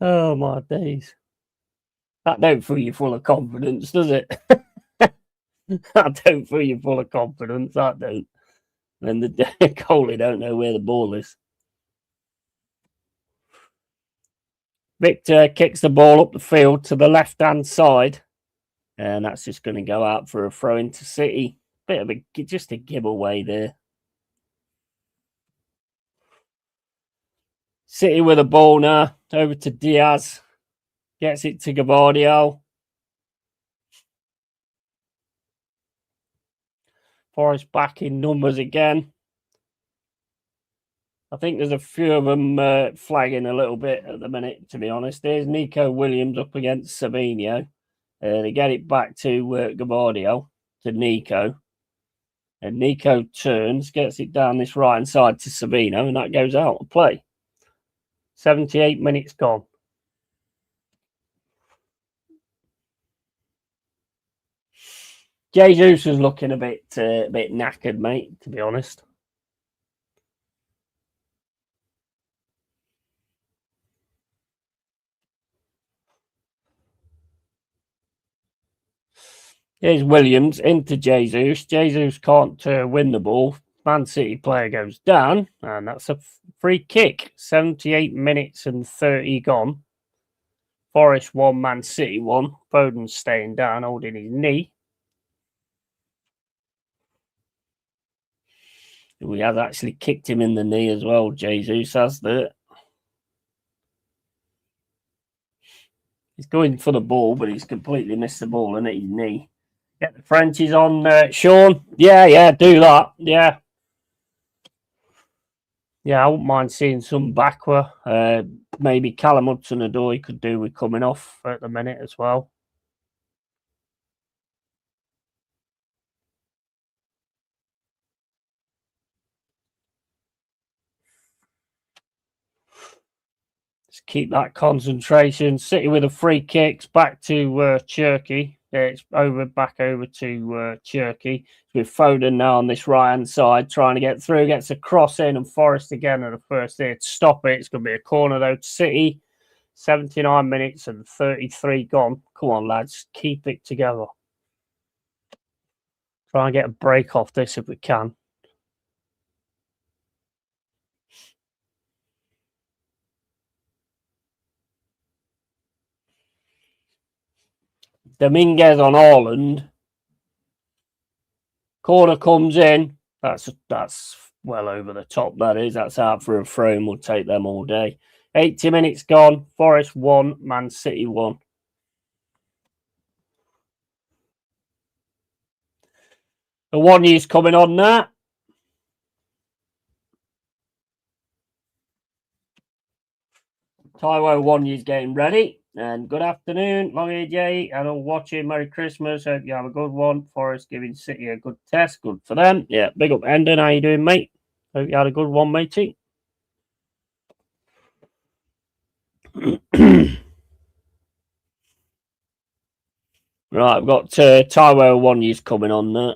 Oh, my days. That don't fill you full of confidence, does it? That don't fill you full of confidence. That don't. And the goalie don't know where the ball is. Victor kicks the ball up the field to the left-hand side. And that's just going to go out for a throw into City. Bit of just a giveaway there. City with a ball now. Over to Diaz. Gets it to Gavardio. Forest back in numbers again. I think there's a few of them flagging a little bit at the minute, to be honest. There's Nico Williams up against Savinho. They get it back to Gavardio, to Nico. And Nico turns, gets it down this right-hand side to Savinho, and that goes out of play. 78 minutes gone. Jesus was looking a bit knackered, mate, to be honest. Here's Williams into Jesus. Jesus can't win the ball. Man City player goes down, and that's a free kick. 78 minutes and 30 gone. Forest 1, Man City 1. Foden's staying down, holding his knee. We have actually kicked him in the knee as well. Jesus has that. He's going for the ball, but he's completely missed the ball and hit his knee. Get the Frenchies on Sean. Yeah, do that. Yeah. Yeah, I wouldn't mind seeing some backward. Maybe Callum Hudson-Odoi could do with coming off at the minute as well. Just keep that concentration. City with a free kicks back to Turkey. It's back over to Turkey with Foden now on this right-hand side, trying to get through. Gets a cross in, and Forest again at the first there to stop it. It's going to be a corner though to City. 79 minutes and 33 gone. Come on, lads, keep it together. Try and get a break off this if we can. Dominguez on Haaland. Corner comes in. That's well over the top, that is. That's out for a throw, and we'll take them all day. 80 minutes gone. Forest 1, Man City 1. The 1 year's coming on now. Taiwo 1 year's getting ready. And good afternoon, long-haired Yeti, and all watching. Merry Christmas. Hope you have a good one. Forest giving City a good test. Good for them. Yeah, big up, Endon. How you doing, mate? Hope you had a good one, matey. Right, I've got Taiwo 1 year's coming on there.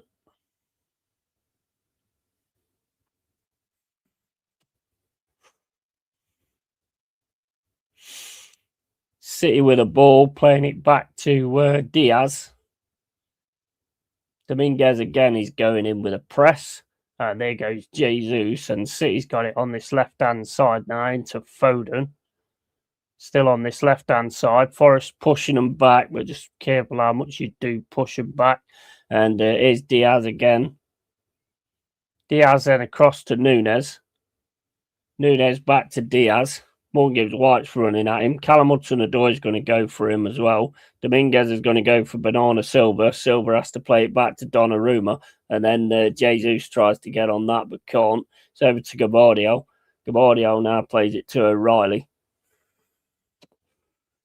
City with a ball, playing it back to Diaz. Dominguez again, he's going in with a press. And there goes Jesus, and City's got it on this left-hand side now into Foden. Still on this left-hand side. Forest pushing them back, but just careful how much you do push them back. And here's Diaz again. Diaz then across to Nunes. Nunes back to Diaz. Morgan Gibbs White's running at him. Callum Hudson-Odoi is going to go for him as well. Dominguez is going to go for Bernardo Silva. Silva has to play it back to Donnarumma. And then Jesus tries to get on that, but can't. It's over to Gavardio. Gavardio now plays it to O'Reilly.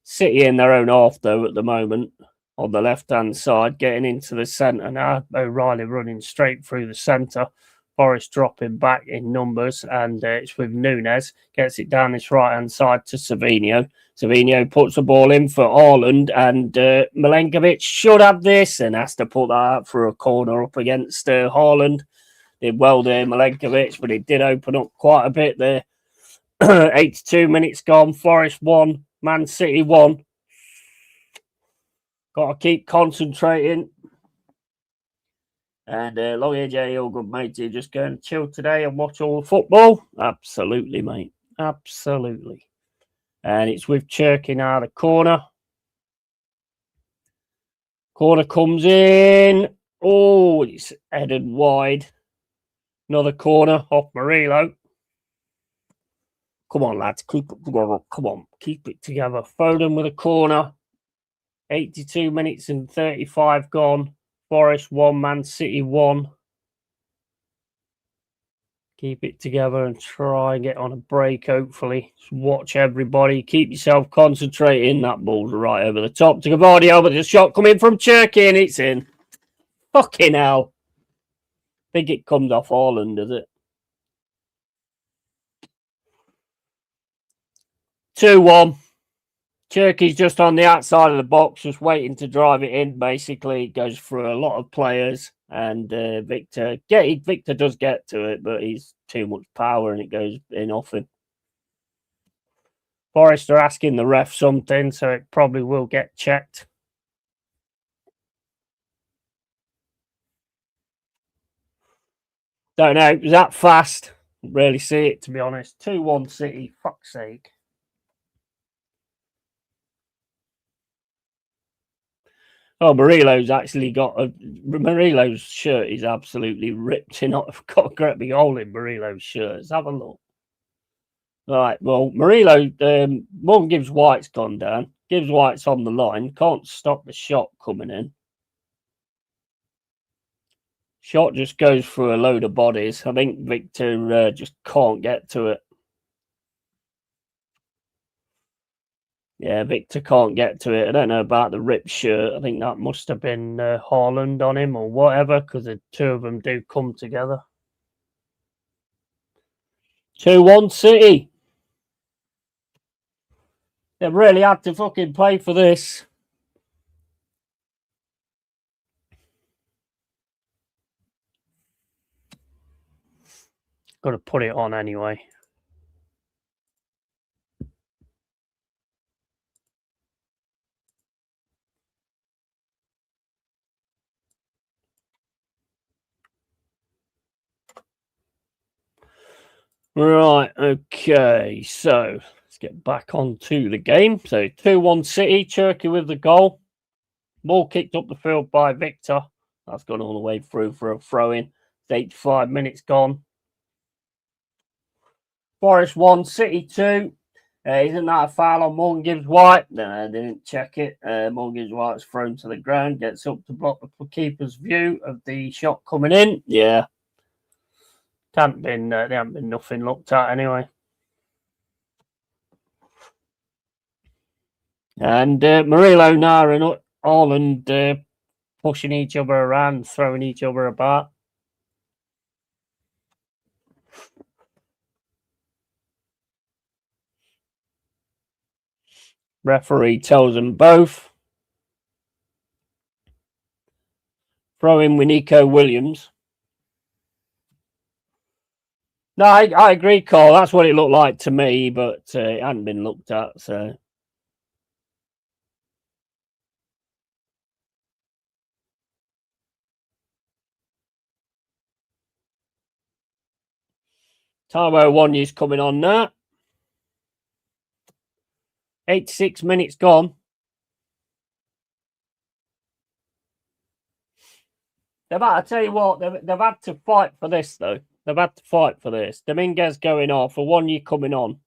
City in their own half, though, at the moment. On the left-hand side, getting into the centre now. O'Reilly running straight through the centre. Forest dropping back in numbers, and it's with Nunes. Gets it down this right-hand side to Savinho. Savinho puts the ball in for Haaland, and Milenkovic should have this and has to put that out for a corner up against Haaland. Did well there, Milenkovic, but it did open up quite a bit there. 82 minutes gone. Forest 1, Man City 1. Got to keep concentrating. And LongHaired Yeti, all good, mate. You just going to chill today and watch all the football? Absolutely, mate. Absolutely. And it's with Cherky now, the corner. Corner comes in. Oh, it's headed wide. Another corner off Murillo. Come on, lads. Keep it together. Come on. Keep it together. Foden with a corner. 82 minutes and 35 gone. Forest 1, Man City 1. Keep it together and try and get on a break, hopefully. Just watch everybody. Keep yourself concentrating. That ball's right over the top to Gavardio, but there's a shot coming from Cherky and it's in. Fucking hell. I think it comes off Haaland, does it? 2-1. Cherky's just on the outside of the box, just waiting to drive it in. Basically, it goes through a lot of players, and Victor does get to it, but he's too much power, and it goes in off him. Forest are asking the ref something, so it probably will get checked. Don't know. It was that fast. Rarely see it, to be honest. 2-1 City. Fuck's sake. Oh, Murillo's actually got Murillo's shirt is absolutely ripped. I've got a great big hole in Murillo's shirt. Let's have a look. All right, well, Murillo, Morgan Gibbs White's gone down. Gibbs White's on the line. Can't stop the shot coming in. Shot just goes through a load of bodies. I think Victor just can't get to it. Yeah, Victor can't get to it. I don't know about the ripped shirt. I think that must have been Haaland on him or whatever, because the two of them do come together. 2-1 City. They really had to fucking play for this. Got to put it on anyway. Right, okay, so let's get back onto the game. So 2-1 City, Cherky with the goal. Ball kicked up the field by Victor. That's gone all the way through for a throw-in. 85 minutes gone. Forest 1, City 2. Isn't that a foul on Morgan Gibbs White? No, they didn't check it. Morgan Gibbs White's thrown to the ground, gets up to block the keeper's view of the shot coming in. Yeah. There haven't been nothing looked at anyway. And Murillo, Nara, and Haaland pushing each other around, throwing each other about. Referee tells them both. Throw in with Nico Williams. No, I agree, Carl. That's what it looked like to me, but it hadn't been looked at, so. Taiwo Wanya's coming on now. 86 minutes gone. I tell you what, they've had to fight for this, though. They've had to fight for this. Dominguez going off, for Wanya coming on.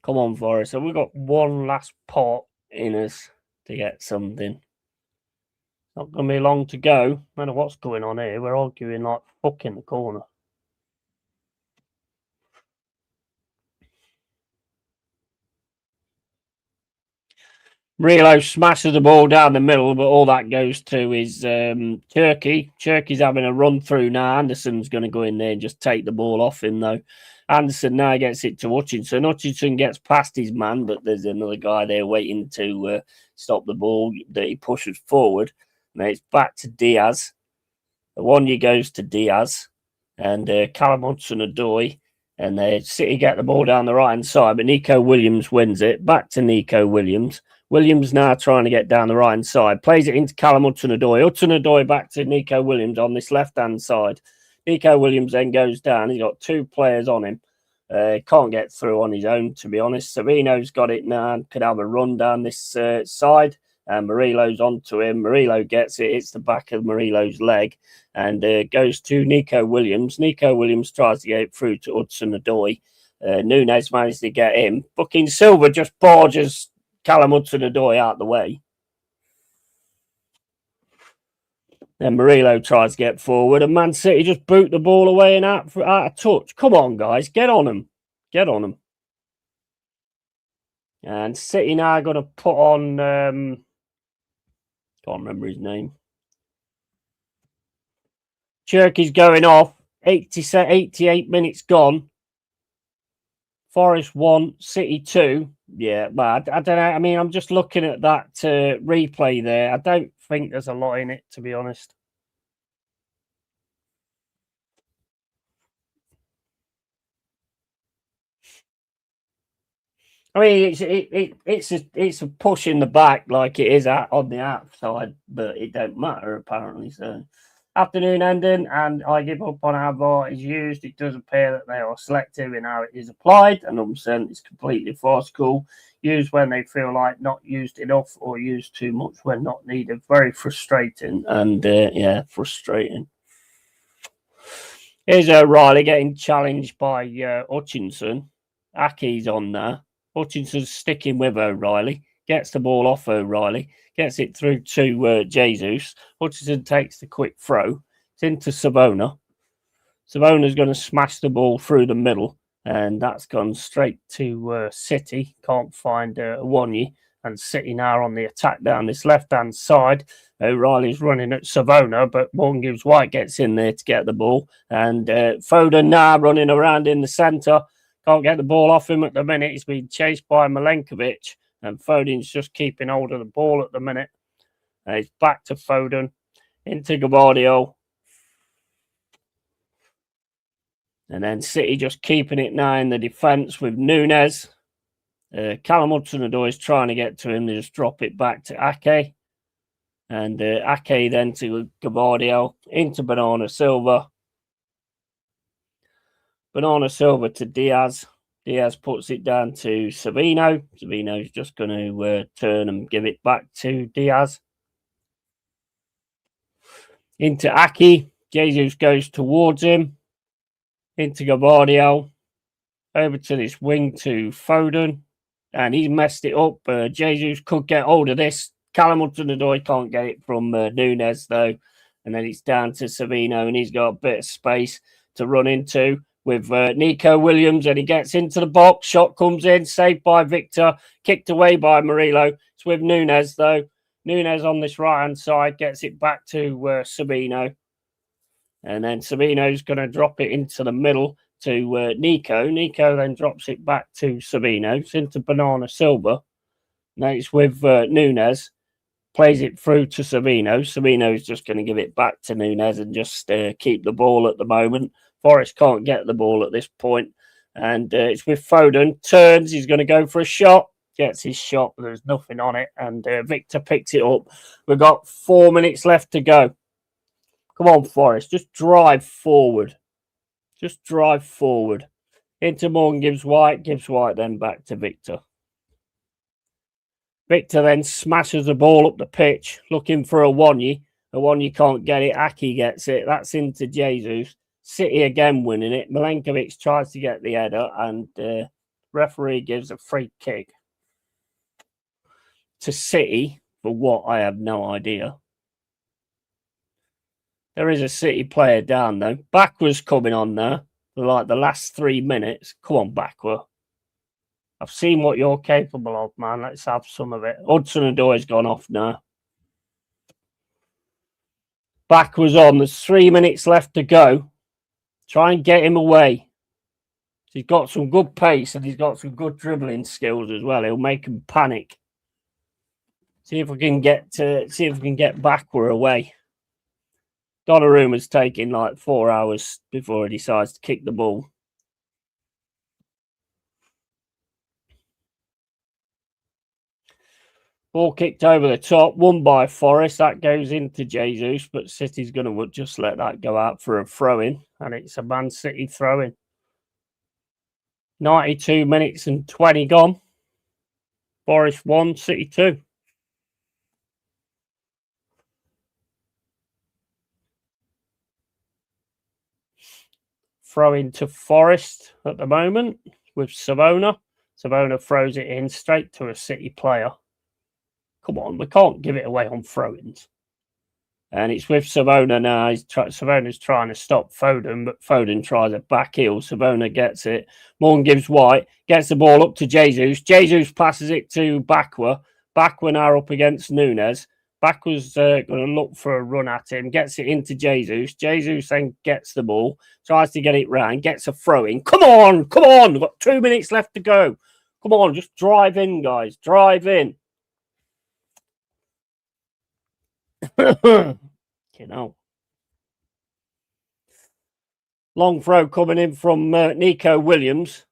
Come on, Forrest. So we've got one last pot in us to get something. Not going to be long to go. No matter what's going on here. We're arguing like fuck in the corner. Murillo smashes the ball down the middle, but all that goes to is Cherky. Cherky's having a run through now. Anderson's going to go in there and just take the ball off him, though. Anderson now gets it to Hutchinson. Hutchinson gets past his man, but there's another guy there waiting to stop the ball that he pushes forward. Now it's back to Diaz. The one goes to Diaz and Callum Hudson-Odoi. And City get the ball down the right-hand side, but Nico Williams wins it. Back to Nico Williams. Williams now trying to get down the right-hand side. Plays it into Callum Hudson-Odoi. Hudson-Odoi back to Nico Williams on this left-hand side. Nico Williams then goes down. He's got two players on him. Can't get through on his own, to be honest. Savino's got it now and could have a run down this side. And Murillo's onto him. Murillo gets it. It's the back of Murillo's leg and goes to Nico Williams. Nico Williams tries to get it through to Hudson-Odoi. Nunes managed to get him. Fucking Silva just barges Callum Hudson-Odoi out the way. Then Murillo tries to get forward, and Man City just boot the ball away and out of touch. Come on, guys, get on them. Get on them. And City now got to put on... can't remember his name. Cherky's going off. 88 minutes gone. Forest 1, City 2. Yeah, but I don't know. I mean, I'm just looking at that replay there. I don't think there's a lot in it, to be honest. I mean, it's a push in the back like it is on the outside, but it don't matter apparently. So, afternoon ending, and I give up on how VAR is used. It does appear that they are selective in how it is applied, and it's completely farcical. Used when they feel like not used enough, or used too much when not needed. Very frustrating, and yeah, frustrating. Here's O'Reilly getting challenged by Hutchinson. Aki's on there. Hutchinson's sticking with O'Reilly. Gets the ball off O'Reilly. Gets it through to Jesus. Hutchinson takes the quick throw. It's into Savona. Savona's going to smash the ball through the middle. And that's gone straight to City. Can't find Awonyi. And City now on the attack down this left-hand side. O'Reilly's running at Savona, but Morgan Gibbs White gets in there to get the ball. And Foden now running around in the centre. Can't get the ball off him at the minute. He's been chased by Milenkovic. And Foden's just keeping hold of the ball at the minute. He's back to Foden. Into Gavardio. And then City just keeping it now in the defence with Nunes. Callum Hudson-Odoi is trying to get to him. They just drop it back to Ake. And Ake then to Gavardio. Into Bernardo Silva. Bernardo Silva to Diaz. Diaz puts it down to Savino. Savino's just going to turn and give it back to Diaz. Into Ake. Jesus goes towards him. Into Gavardio. Over to this wing to Foden. And he's messed it up. Jesus could get hold of this. Callum Hudson-Odoi can't get it from Nunes, though. And then it's down to Savino, and he's got a bit of space to run into with Nico Williams, and he gets into the box. Shot comes in, saved by Victor, kicked away by Murillo. It's with Nunes, though. Nunes on this right-hand side gets it back to Sabino. And then Sabino's going to drop it into the middle to Nico. Nico then drops it back to Sabino. It's into Bernardo Silva. Now it's with Nunes. Plays it through to Savino. Savino's just going to give it back to Nunes and just keep the ball at the moment. Forrest can't get the ball at this point. And it's with Foden. Turns. He's going to go for a shot. Gets his shot. There's nothing on it. And Victor picks it up. We've got 4 minutes left to go. Come on, Forrest. Just drive forward. Just drive forward. Into Morgan Gibbs White. Gibbs White then back to Victor. Victor then smashes the ball up the pitch, looking for Awonyi. Awonyi can't get it. Ake gets it. That's into Jesus. City again winning it. Milenkovic tries to get the header, and referee gives a free kick to City for what? I have no idea. There is a City player down, though. Backwards coming on there for like the last 3 minutes. Come on, Backward. I've seen what you're capable of, man. Let's have some of it. Hudson-Odoi's gone off now. Back was on. There's 3 minutes left to go. Try and get him away. He's got some good pace and he's got some good dribbling skills as well. He'll make them panic. See if we can get backward away. Donnarumma's taking like 4 hours before he decides to kick the ball. Ball kicked over the top, won by Forest. That goes into Jesus, but City's going to just let that go out for a throw-in, and it's a Man City throw-in. 92 minutes and 20 gone. Forest 1, City 2. Throw into Forest at the moment with Savona. Savona throws it in straight to a City player. Come on, we can't give it away on throw-ins. And it's with Savona now. Savona's trying to stop Foden, but Foden tries a back heel. Savona gets it. Morgan gives White, gets the ball up to Jesus. Jesus passes it to Bakwa. Bakwa now up against Nunes. Bakwa's going to look for a run at him, gets it into Jesus. Jesus then gets the ball, tries to get it round, gets a throw-in. Come on, come on. We've got 2 minutes left to go. Come on, just drive in, guys. Drive in. You know. Long throw coming in from Nico Williams.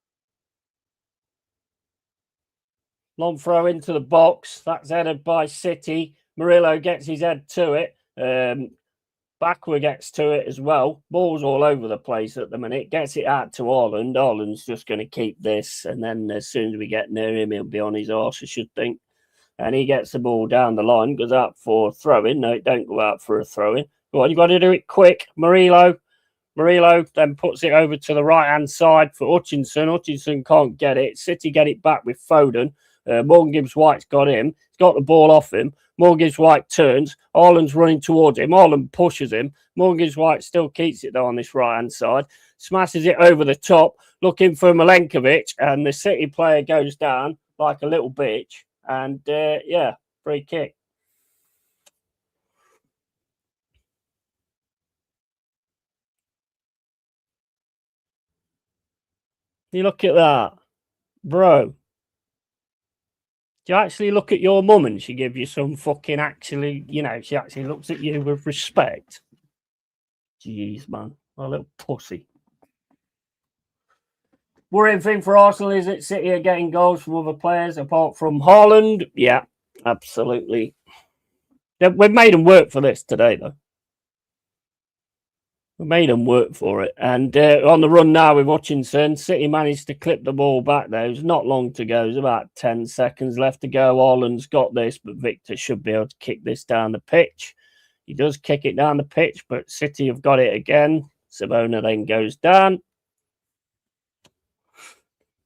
Long throw into the box. That's headed by City. Murillo gets his head to it. Bakwa gets to it as well. Ball's all over the place at the minute. Gets it out to Haaland. Haaland's just going to keep this. And then as soon as we get near him, he'll be on his arse, I should think. And he gets the ball down the line, goes out for a throw-in. No, it don't go out for a throw-in. Go on, you've got to do it quick. Murillo then puts it over to the right-hand side for Hutchinson. Hutchinson can't get it. City get it back with Foden. Morgan Gibbs-White's got him. He's got the ball off him. Morgan Gibbs-White turns. Haaland's running towards him. Haaland pushes him. Morgan Gibbs-White still keeps it, though, on this right-hand side. Smashes it over the top, looking for Milenkovic. And the City player goes down like a little bitch. And, yeah, free kick. You look at that. Bro. Do you actually look at your mum and she gives you some fucking she actually looks at you with respect? Jeez, man. A little pussy. Worrying thing for Arsenal is that City are getting goals from other players apart from Haaland. Yeah, absolutely. We've made them work for this today, though. We made them work for it. And on the run now with Hutchinson, City managed to clip the ball back there. There's not long to go. There's about 10 seconds left to go. Haaland's got this, but Victor should be able to kick this down the pitch. He does kick it down the pitch, but City have got it again. Savona then goes down.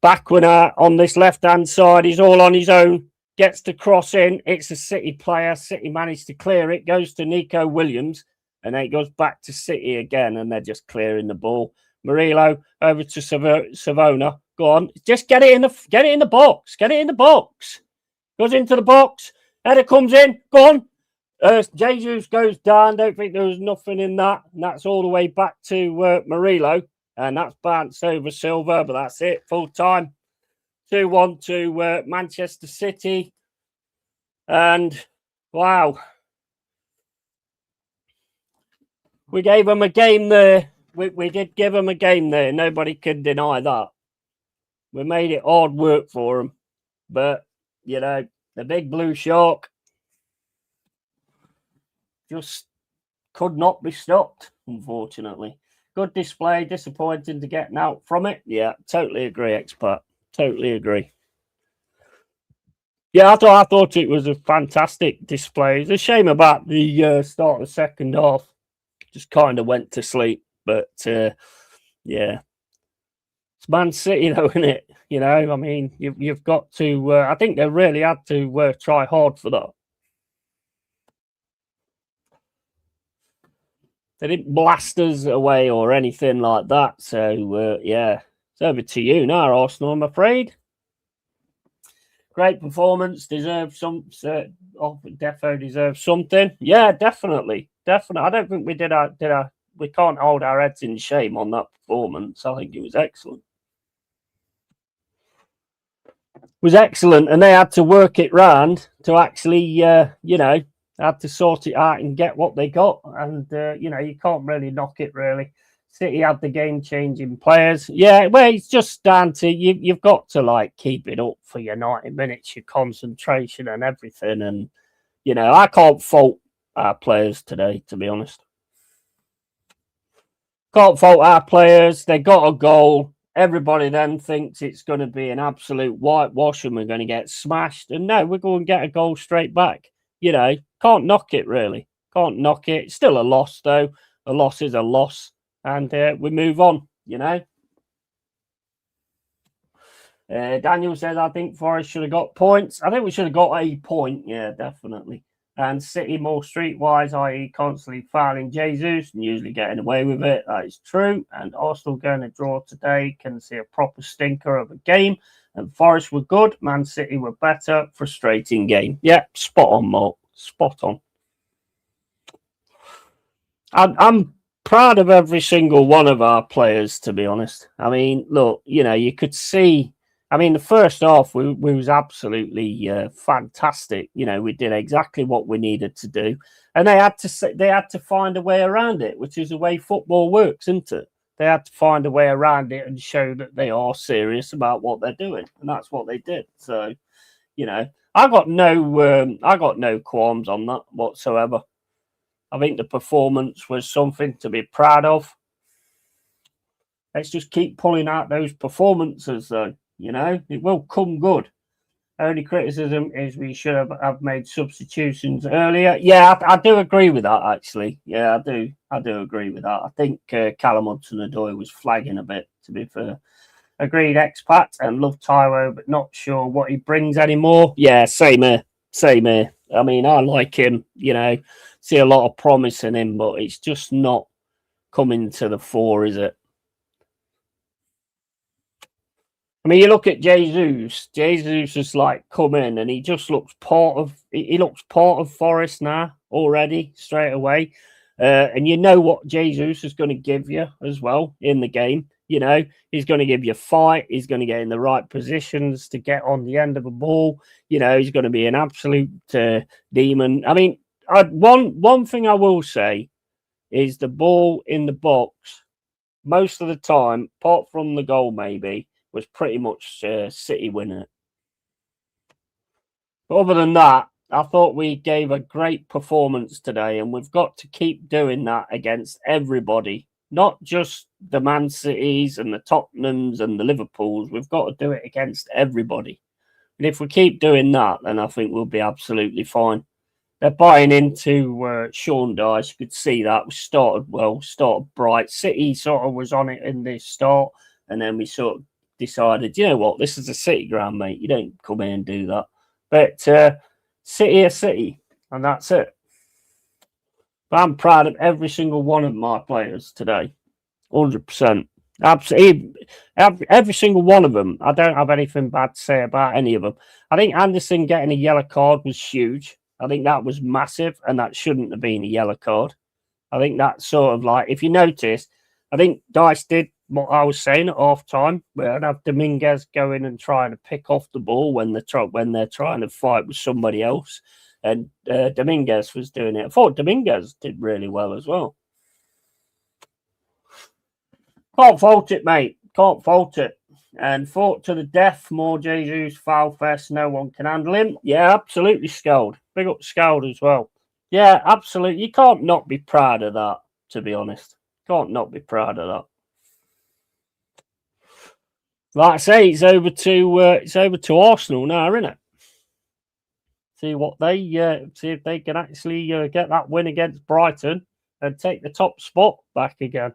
Bakwa on this left-hand side. He's all on his own. Gets to cross in. It's a City player. City managed to clear it. Goes to Nico Williams. And then it goes back to City again. And they're just clearing the ball. Murillo over to Savona. Go on. Just get it in the box. Get it in the box. Goes into the box. Header comes in. Go on. Jesus goes down. Don't think there was nothing in that. And that's all the way back to Murillo. And that's bounced over Silva, but that's it. Full time. 2-1 to Manchester City. And, wow. We gave them a game there. We did give them a game there. Nobody can deny that. We made it hard work for them. But, the big blue shark just could not be stopped, unfortunately. Good display, disappointing to get out from it. Yeah, totally agree, expert. Totally agree. Yeah, I thought it was a fantastic display. It's a shame about the start of the second half. Just kind of went to sleep. But, yeah. It's Man City, though, isn't it? I mean, you've got to... I think they really had to try hard for that. They didn't blast us away or anything like that. So, yeah, it's over to you now, Arsenal, I'm afraid. Great performance. Deserves some... Defo deserves something. Yeah, definitely. Definitely. I don't think we did our... We can't hold our heads in shame on that performance. I think it was excellent. was excellent, and they had to work it round to actually, you know, had to sort it out and get what they got. And, you know, you can't really knock it, really. City had the game-changing players. Yeah, well, it's just down to you've got to, like, keep it up for your 90 minutes, your concentration and everything. And, you know, I can't fault our players today, to be honest. Can't fault our players. They got a goal. Everybody then thinks it's going to be an absolute whitewash and we're going to get smashed. And no, we're going to get a goal straight back. You know, can't knock it, really. Can't knock it. It's still a loss, though. A loss is a loss. And we move on, you know. Daniel says, I think Forest should have got points. I think we should have got a point. Yeah, definitely. And City more streetwise, i.e. constantly fouling Jesus and usually getting away with it. That is true. And Arsenal going to draw today. Can see a proper stinker of a game. And Forest were good. Man City were better. Frustrating game. Yeah, spot on, Mark. Spot on. I'm proud of every single one of our players, to be honest. I mean, look, you know, you could see... I mean, the first half we was absolutely fantastic. You know, we did exactly what we needed to do, and they had to find a way around it, which is the way football works, isn't it? They had to find a way around it and show that they are serious about what they're doing, and that's what they did. So, you know, I got no qualms on that whatsoever. I think the performance was something to be proud of. Let's just keep pulling out those performances, though. You know, it will come good. Only criticism is we should have made substitutions earlier. Yeah, I do agree with that, actually. Yeah, I do agree with that. I think Callum Hudson-Odoi was flagging a bit, to be fair. Agreed, expat, and love Taiwo, but not sure what he brings anymore. Yeah, same here. Same here. I mean, I like him, you know, see a lot of promise in him, but it's just not coming to the fore, is it? I mean, you look at Jesus. Jesus has like come in, and he just looks part of. He looks part of Forest now already straight away, and you know what Jesus is going to give you as well in the game. You know, he's going to give you fight. He's going to get in the right positions to get on the end of a ball. You know, he's going to be an absolute demon. I mean, one thing I will say is the ball in the box most of the time, apart from the goal, maybe. Was pretty much City winning it. But other than that, I thought we gave a great performance today, and we've got to keep doing that against everybody, not just the Man Cities and the Tottenhams and the Liverpools. We've got to do it against everybody. And if we keep doing that, then I think we'll be absolutely fine. They're buying into Sean Dyche. You could see that. We started well, started bright. City sort of was on it in this start, and then we sort of decided, you know what, this is a City ground, mate. You don't come in and do that. But City are City, and that's it. But I'm proud of every single one of my players today, 100%. Absolutely, every single one of them. I don't have anything bad to say about any of them. I think Anderson getting a yellow card was huge. I think that was massive, and that shouldn't have been a yellow card. I think that's sort of like, if you notice, I think Dyche did what I was saying at half time, where I'd have Dominguez going and trying to pick off the ball when they're trying to fight with somebody else, and Dominguez was doing it. I thought Dominguez did really well as well. Can't fault it, mate. Can't fault it. And fought to the death. More Jesus foul fest. No one can handle him. Yeah, absolutely Scald. Big up Scald as well. Yeah, absolutely. You can't not be proud of that, to be honest. Can't not be proud of that. Like I say, it's over to Arsenal now, isn't it? See what see if they can actually get that win against Brighton and take the top spot back again.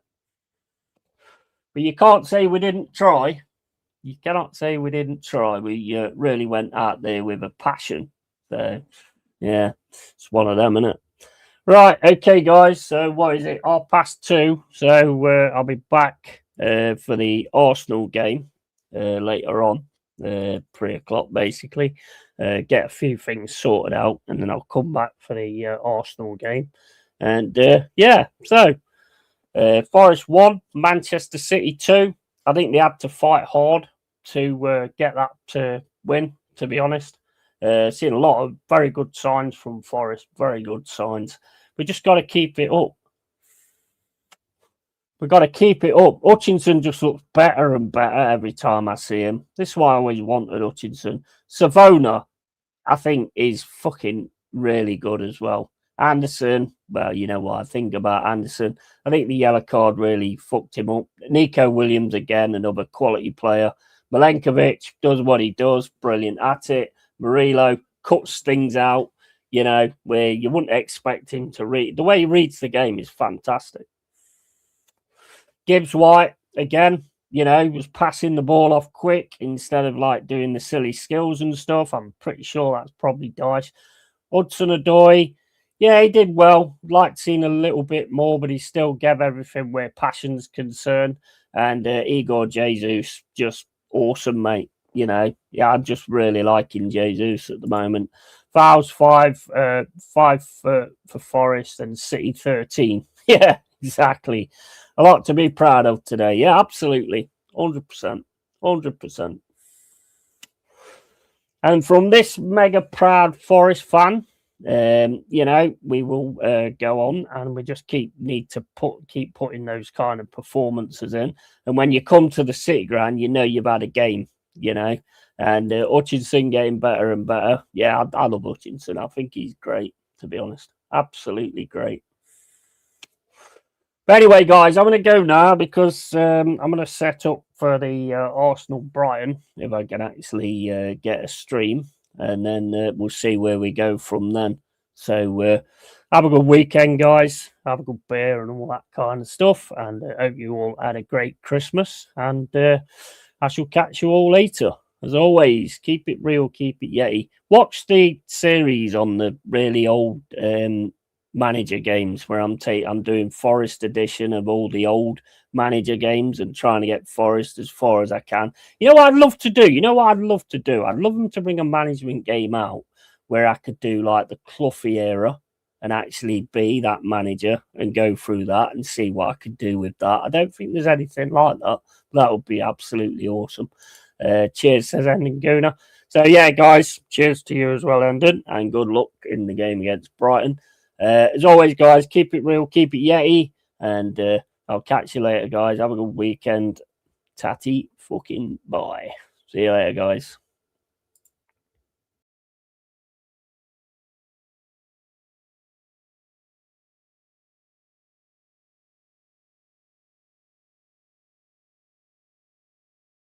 But you can't say we didn't try. You cannot say we didn't try. We really went out there with a passion. So yeah, it's one of them, isn't it? Right, okay, guys. So what is it? 2:30. So I'll be back for the Arsenal game. Later on, 3:00 basically, get a few things sorted out, and then I'll come back for the Arsenal game. And yeah, so Forest 1, Manchester City 2. I think they had to fight hard to get that win, to be honest. Seen a lot of very good signs from Forest, very good signs. We just got to keep it up. We've got to keep it up. Hutchinson just looks better and better every time I see him. This is why I always wanted Hutchinson. Savona, I think, is fucking really good as well. Anderson, well, you know what I think about Anderson. I think the yellow card really fucked him up. Nico Williams, again, another quality player. Milenkovic does what he does, brilliant at it. Murillo cuts things out, you know, where you wouldn't expect him to read. The way he reads the game is fantastic. Gibbs White, again, you know, he was passing the ball off quick instead of like doing the silly skills and stuff. I'm pretty sure that's probably Dyche. Hudson-Odoi, yeah, he did well. Like seeing a little bit more, but he still gave everything where passion's concerned. And Igor Jesus, just awesome, mate. You know, yeah, I'm just really liking Jesus at the moment. Fouls 5 for Forest and City 13. Yeah, exactly. A lot to be proud of today. Yeah, absolutely. 100%. 100%. And from this mega proud Forest fan, you know, we will go on and we just keep putting those kind of performances in. And when you come to the City ground, you know you've had a game, you know. And Hutchinson getting better and better. Yeah, I love Hutchinson. I think he's great, to be honest. Absolutely great. But anyway, guys, I'm going to go now because I'm going to set up for the Arsenal-Brighton, if I can actually get a stream. And then we'll see where we go from then. So have a good weekend, guys. Have a good beer and all that kind of stuff. And I hope you all had a great Christmas. And I shall catch you all later. As always, keep it real, keep it Yeti. Watch the series on the really old manager games where I'm doing Forest edition of all the old manager games and trying to get Forest as far as I can. You know what I'd love to do? I'd love them to bring a management game out where I could do like the Cloughie era and actually be that manager and go through that and see what I could do with that. I don't think there's anything like that. That would be absolutely awesome. Cheers, says Endon Guna. So yeah, guys, cheers to you as well, Endon, and good luck in the game against Brighton. As always, guys, keep it real, keep it Yeti, and I'll catch you later, guys. Have a good weekend. Tatty fucking bye. See you later, guys.